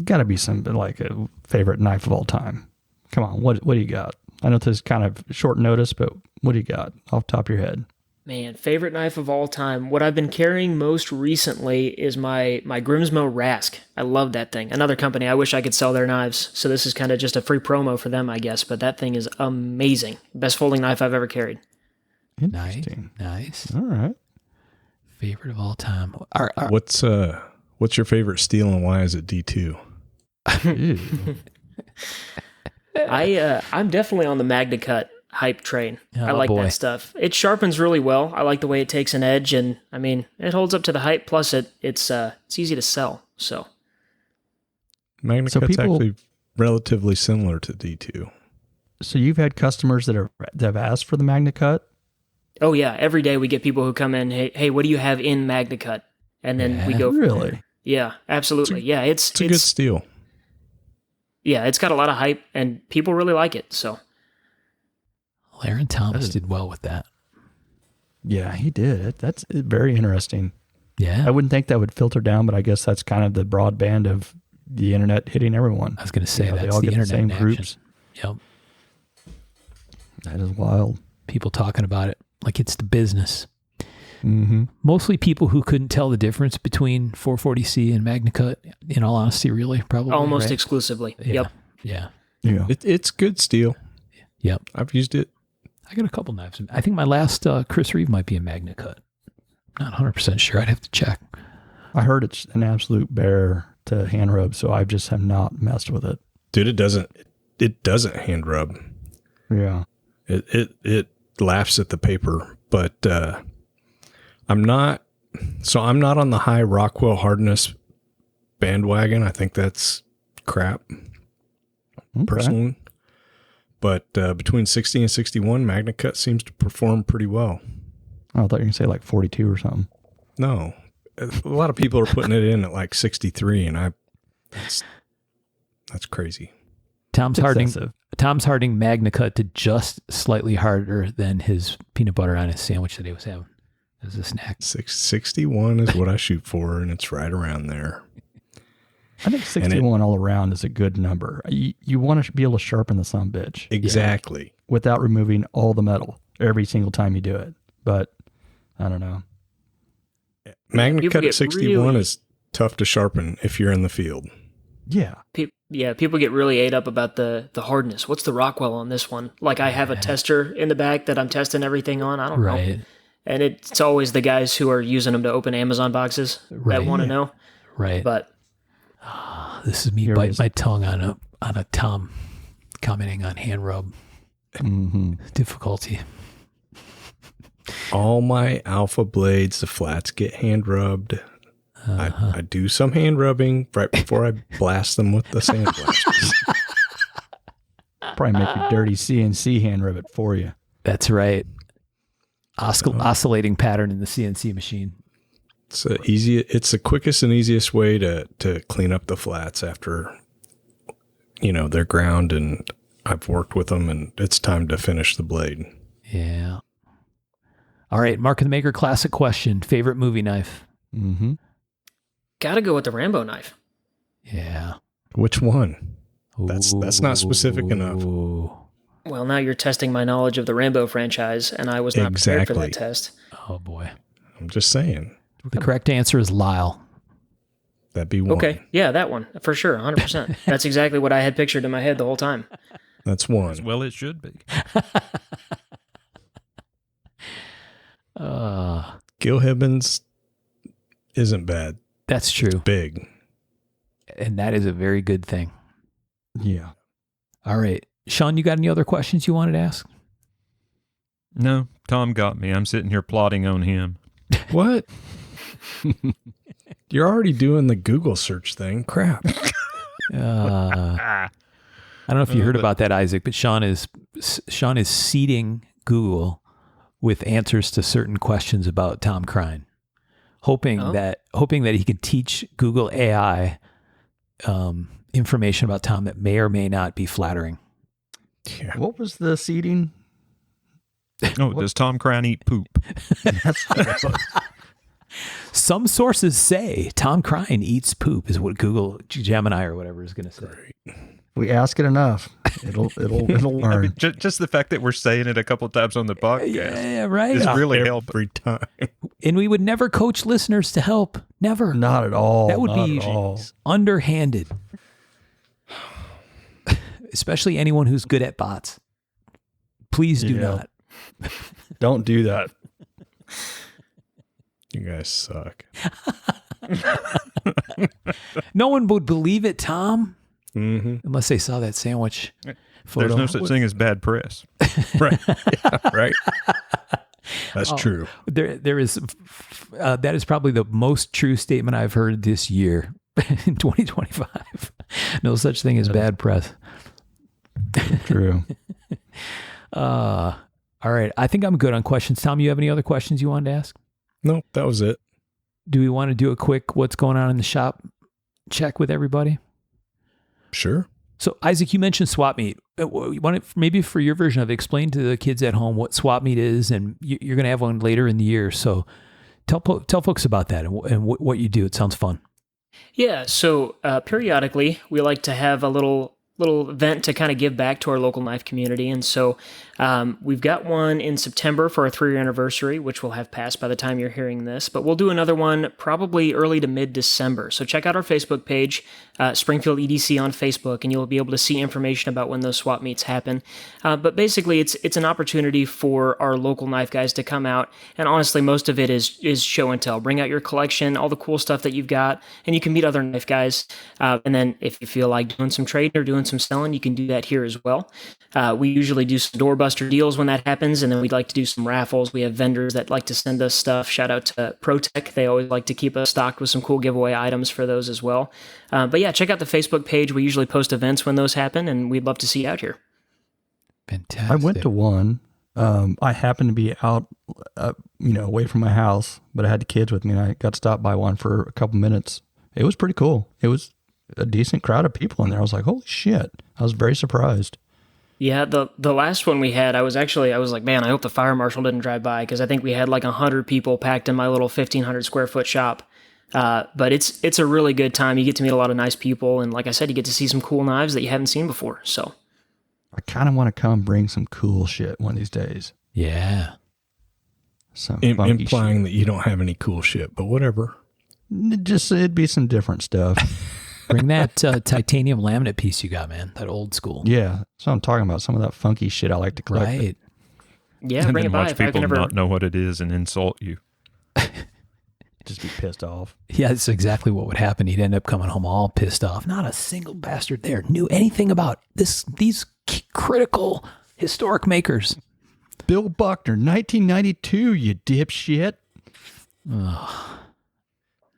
got to be something like a favorite knife of all time. Come on, what do you got? I know this is kind of short notice, but what do you got off the top of your head? man, favorite knife of all time. What I've been carrying most recently is my Grimsmo Rask. I love that thing. Another company. I wish I could sell their knives. So this is kind of just a free promo for them, I guess. But that thing is amazing. Best folding knife I've ever carried. Interesting. Nice. All right. Favorite of all time. What's your favorite steel and why is it D2? Ew. I'm definitely on the Magna Cut hype train. Oh, I like boy. that stuff. It sharpens really well. I like the way it takes an edge, and I mean, it holds up to the hype. Plus, it's easy to sell. So Magna So Cut's people- actually relatively similar to D2. So you've had customers that have asked for the Magna Cut? oh yeah, every day we get people who come in. Hey, what do you have in Magna Cut? And then we Yeah, go from there. Really? Yeah, absolutely. Yeah, it's It's a good steel. yeah, it's got a lot of hype, and people really like it. So Laren Thomas did well with that. Yeah, he did. That's very interesting. Yeah. I wouldn't think that would filter down, but I guess that's kind of the broadband of the internet hitting everyone. I was going to say You know, they that's all the get the internet same in action. groups. Yep. That is wild. People talking about it like it's the business. Mm-hmm. Mostly people who couldn't tell the difference between 440C and Magna Cut. In all honesty, really, probably. almost right? exclusively. Yeah. Yep. Yeah. Yeah. It's good steel. Yep. I've used it. I got a couple knives. I think my last Chris Reeve might be a Magna Cut. Not 100% sure. I'd have to check. I heard it's an absolute bear to hand rub, so I just have not messed with it. Dude, it doesn't hand rub. Yeah. It laughs at the paper, but I'm not on the high Rockwell hardness bandwagon. I think that's crap personally. But between 60 and 61, Magna Cut seems to perform pretty well. Oh, I thought you were going to say like 42 or something. No, a lot of people are putting it in at like 63, and that's crazy. Tom's Excessive. Harding Magna Cut to just slightly harder than his peanut butter on his sandwich that he was having as a snack. 61 is what I shoot for, and it's right around there. I think 61 all around is a good number. You want to be able to sharpen the son of a bitch Exactly. without removing all the metal every single time you do it. But I don't know. Magna People Cut at get 61 really- is tough to sharpen if you're in the field. Yeah. People get really ate up about the hardness. What's the Rockwell on this one? Like I have a tester in the back that I'm testing everything on. I don't know. Right. And it's always the guys who are using them to open Amazon boxes Right. that want to know. Right. But This is me Here it biting is. my tongue on a Tom commenting on hand rub Mm-hmm. difficulty. All my alpha blades, the flats get hand rubbed. I do some hand rubbing right before I blast them with the sandblasters. Probably make your dirty CNC hand rub it for you. That's right. Oscillating pattern in the CNC machine. It's the quickest and easiest way to clean up the flats after, they're ground and I've worked with them and it's time to finish the blade. Yeah. All right. Mark of the Maker classic question. Favorite movie knife? Mm-hmm. gotta go with the Rambo knife. Yeah. Which one? That's not specific enough. Ooh. Well, now you're testing my knowledge of the Rambo franchise, and I was not prepared for that test. Oh, boy. I'm just saying. The correct answer is Lyle. That'd be one. Okay, yeah, that one, for sure, 100%. That's exactly what I had pictured in my head the whole time. That's one. As well, it should be. Gil Hibbins isn't bad. That's true. Big. And that is a very good thing. Yeah. All right. Sean, you got any other questions you wanted to ask? No, Tom got me. I'm sitting here plotting on him. What? You're already doing the Google search thing. Crap. I don't know if you heard about that, Isaac, but Sean is seeding Google with answers to certain questions about Tom Crine, hoping that he can teach Google AI information about Tom that may or may not be flattering. Yeah. What was the seating? Oh, does Tom Crine eat poop? Some sources say Tom Crine eats poop is what Google Gemini or whatever is going to say. We ask it enough, it'll learn. I mean, just the fact that we're saying it a couple of times on the podcast Yeah, right. is really helping. Every time. And we would never coach listeners to help. Never. Not at all. That would not be at all. underhanded. Especially anyone who's good at bots. Please do Yeah. not. Don't do that. You guys suck. No one would believe it, Tom, Mm-hmm. unless they saw that sandwich photo. There's no such thing as bad press. Right. Yeah, right. That's true. There is that is probably the most true statement I've heard this year in 2025. No such thing as bad press. True. All right. I think I'm good on questions. Tom, you have any other questions you wanted to ask? No, that was it. Do we want to do a quick what's going on in the shop check with everybody? Sure. So, Isaac, you mentioned swap meet. You want to, maybe for your version of it, explain to the kids at home what swap meet is, and you're going to have one later in the year. So tell folks about that and what you do. It sounds fun. Yeah, so periodically we like to have a little event to kind of give back to our local knife community. And so we've got one in September for our 3-year anniversary, which will have passed by the time you're hearing this. But we'll do another one probably early to mid-December. So check out our Facebook page, Springfield EDC on Facebook, and you'll be able to see information about when those swap meets happen. But basically, it's an opportunity for our local knife guys to come out. And honestly, most of it is show and tell. Bring out your collection, all the cool stuff that you've got, and you can meet other knife guys. And then if you feel like doing some trading or doing some selling, you can do that here as well. We usually do some doorbuster deals when that happens, and then we'd like to do some raffles. We have vendors that like to send us stuff. Shout out to ProTech. They always like to keep us stocked with some cool giveaway items for those as well. But yeah, check out the Facebook page. We usually post events when those happen, and we'd love to see you out here. Fantastic. I went to one. I happened to be out, away from my house, but I had the kids with me, and I got stopped by one for a couple minutes. It was pretty cool. It was a decent crowd of people in there. I was like, holy shit. I was very surprised. Yeah, the last one we had, I was like, man, I hope the fire marshal didn't drive by, because I think we had like 100 people packed in my little 1,500 square foot shop. But it's a really good time. You get to meet a lot of nice people, and like I said, you get to see some cool knives that you haven't seen before. So I kind of want to come bring some cool shit one of these days. Yeah. Some Implying shit. that you don't have any cool shit, but whatever. It'd be some different stuff. Bring that titanium laminate piece you got, man. That old school. Yeah, that's what I'm talking about. Some of that funky shit I like to collect. Right. yeah, And bring then it by watch if I people can ever. not know what it is and insult you. Just be pissed off. Yeah, that's exactly what would happen. He'd end up coming home all pissed off. Not a single bastard there knew anything about these critical historic makers. Bill Buckner, 1992, you dipshit.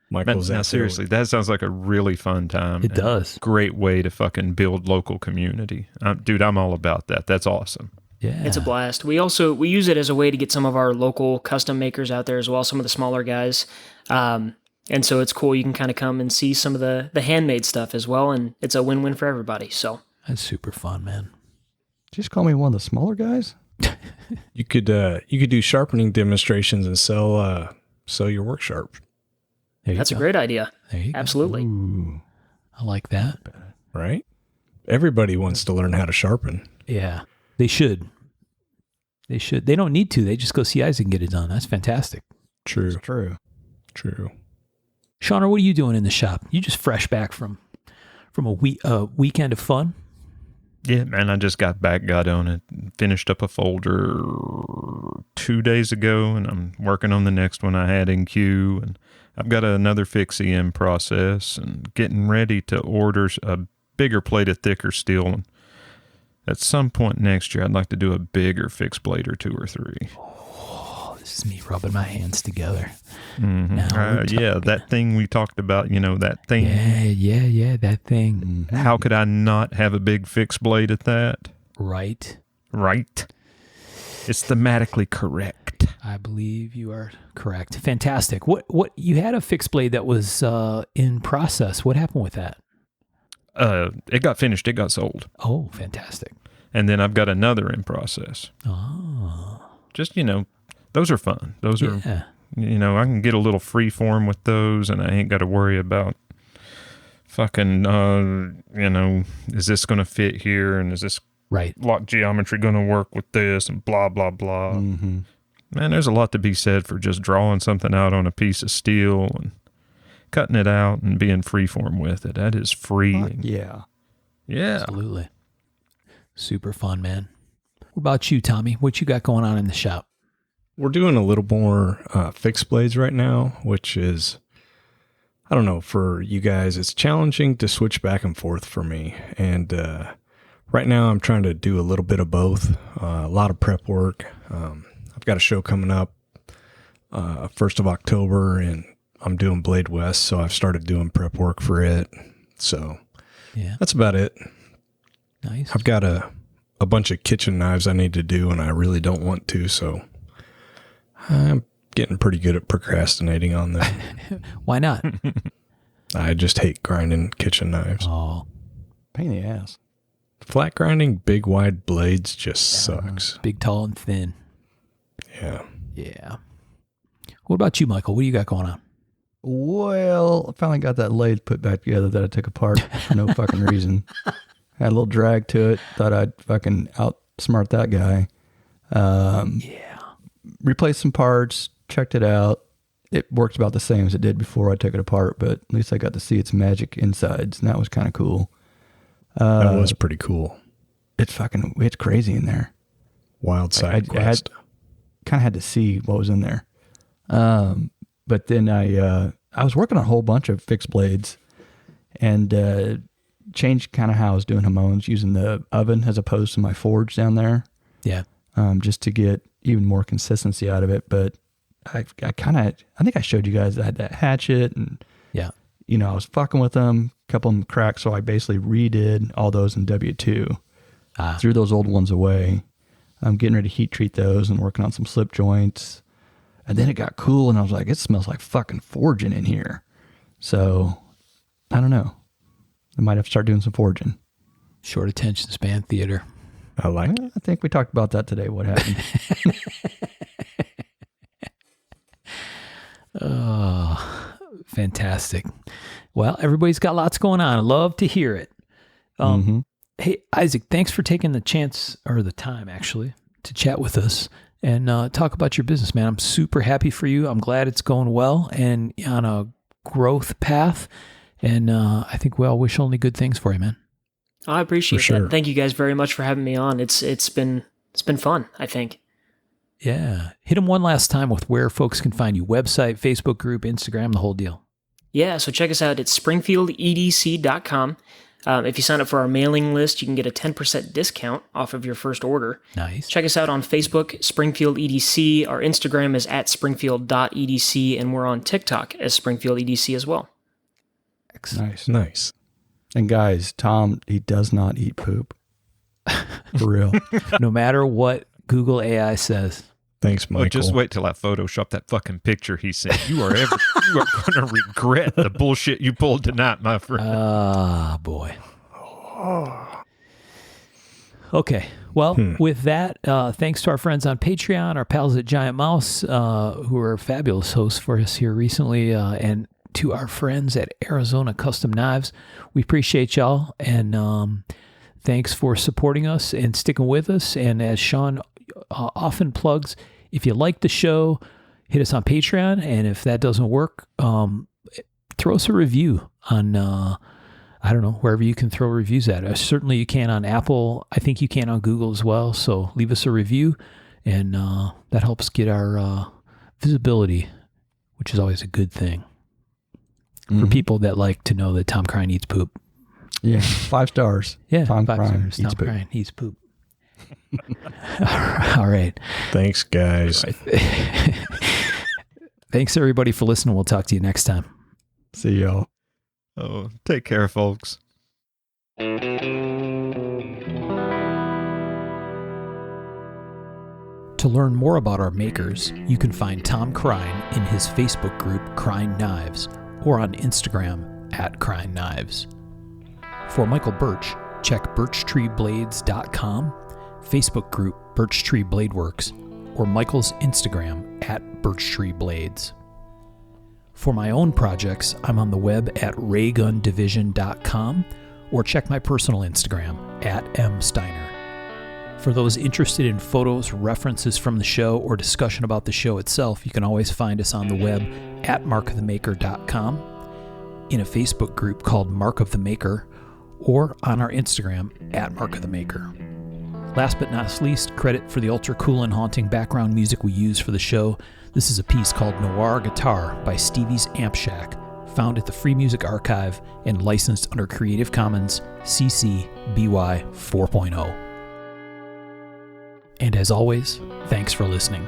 Michael's Now, out there seriously, that sounds like a really fun time. It and does. Great way to fucking build local community. Dude, I'm all about that. That's awesome. Yeah. It's a blast. We use it as a way to get some of our local custom makers out there as well, some of the smaller guys. And so it's cool. You can kind of come and see some of the handmade stuff as well, and it's a win-win for everybody. So That's super fun, man. Just call me one of the smaller guys. You could do sharpening demonstrations and sell your work sharp. There you that's a go. great idea. There you go. Absolutely. Ooh. I like that. Right? Everybody wants to learn how to sharpen. Yeah, they should. They should. They don't need to. They just go see Isaac and get it done. That's fantastic. True. It's true. True. Shauna, what are you doing in the shop? You just fresh back from a weekend of fun? Yeah, man, I just got on it, finished up a folder 2 days ago, and I'm working on the next one I had in queue, and I've got another fix in process and getting ready to order a bigger plate of thicker steel. And at some point next year, I'd like to do a bigger fixed blade or 2 or 3. Oh, this is me rubbing my hands together. Mm-hmm. Yeah, that thing we talked about, that thing. Yeah, that thing. How could I not have a big fixed blade at that? Right. It's thematically correct. I believe you are correct. Fantastic. What you had a fixed blade that was in process. What happened with that? It got finished. It got sold. Oh, fantastic. And then I've got another in process. Oh. Just, those are fun. Those are, I can get a little free form with those, and I ain't got to worry about fucking, is this going to fit here? And is this lock geometry going to work with this? And blah, blah, blah. Mm-hmm. Man, there's a lot to be said for just drawing something out on a piece of steel and cutting it out and being freeform with it. That is freeing. Yeah. Yeah. Absolutely. Super fun, man. What about you, Tommy? What you got going on in the shop? We're doing a little more fixed blades right now, which is, I don't know, for you guys, it's challenging to switch back and forth for me. And right now I'm trying to do a little bit of both, a lot of prep work. I've got a show coming up 1st of October, and I'm doing Blade West, so I've started doing prep work for it. So that's about it. Nice. I've got a bunch of kitchen knives I need to do, and I really don't want to, so I'm getting pretty good at procrastinating on them. Why not? I just hate grinding kitchen knives. Oh, Pain in the ass. Flat grinding big wide blades just sucks. big, tall, and thin. Yeah. Yeah. What about you, Michael? What do you got going on? Well, I finally got that lathe put back together that I took apart for no fucking reason. Had a little drag to it. Thought I'd fucking outsmart that guy. Replaced some parts, checked it out. It works about the same as it did before I took it apart, but at least I got to see its magic insides, and that was kind of cool. That was pretty cool. It's crazy in there. Wild side quest. I kind of had to see what was in there. But then I was working on a whole bunch of fixed blades and changed kind of how I was doing Hamones, using the oven as opposed to my forge down there. Yeah. Just to get even more consistency out of it. But I think I showed you guys that I had that hatchet and, I was fucking with them. A couple of them cracked. So I basically redid all those in W2. Threw those old ones away. I'm getting ready to heat treat those and working on some slip joints. And then it got cool and I was like, it smells like fucking forging in here. So I don't know. I might have to start doing some forging. Short attention span theater. I like it. I think we talked about that today. What happened? Oh, fantastic. Well, everybody's got lots going on. I love to hear it. Hey, Isaac, thanks for taking the chance, or the time actually, to chat with us and talk about your business, man. I'm super happy for you. I'm glad it's going well and on a growth path. And I think we all wish only good things for you, man. I appreciate For sure. that. Thank you guys very much for having me on. It's been fun, I think. Yeah. Hit them one last time with where folks can find you. Website, Facebook group, Instagram, the whole deal. Yeah, so check us out at springfieldedc.com. If you sign up for our mailing list, you can get a 10% discount off of your first order. Nice. Check us out on Facebook, Springfield EDC. Our Instagram is at springfield.edc, and we're on TikTok as Springfield EDC as well. Nice. Nice. And guys, Tom, he does not eat poop. For real. No matter what Google AI says. Thanks, Michael. Well, just wait till I Photoshop that fucking picture he sent. You are going to regret the bullshit you pulled tonight, my friend. Ah, boy. Okay. Well, with that, thanks to our friends on Patreon, our pals at Giant Mouse, who are fabulous hosts for us here recently. And to our friends at Arizona Custom Knives. We appreciate y'all, and thanks for supporting us and sticking with us. And as Sean often plugs, if you like the show, hit us on Patreon, and if that doesn't work, throw us a review on, I don't know, wherever you can throw reviews at. Certainly you can on Apple. I think you can on Google as well. So leave us a review, and that helps get our visibility, which is always a good thing for people that like to know that Tom Crine eats poop. Yeah, 5 stars. Yeah, Tom 5 Crine stars. eats Tom poop. Crine eats poop. All right. Thanks, guys. Thanks, everybody, for listening. We'll talk to you next time. See y'all. Oh, take care, folks. To learn more about our makers, you can find Tom Crine in his Facebook group Crine Knives or on Instagram at Crine Knives. For Michael Birch, check birchtreeblades.com, Facebook group Birch Tree Blade Works, or Michael's Instagram at birchtreeblades. For my own projects, I'm on the web at raygundivision.com or check my personal Instagram at msteiner. For those interested in photos, references from the show, or discussion about the show itself, you can always find us on the web at markofthemaker.com, in a Facebook group called Mark of the Maker, or on our Instagram at Mark of the Maker. Last but not least, credit for the ultra cool and haunting background music we use for the show. This is a piece called Noir Guitar by Stevie's Amp Shack, found at the Free Music Archive and licensed under Creative Commons CC BY 4.0. And as always, thanks for listening.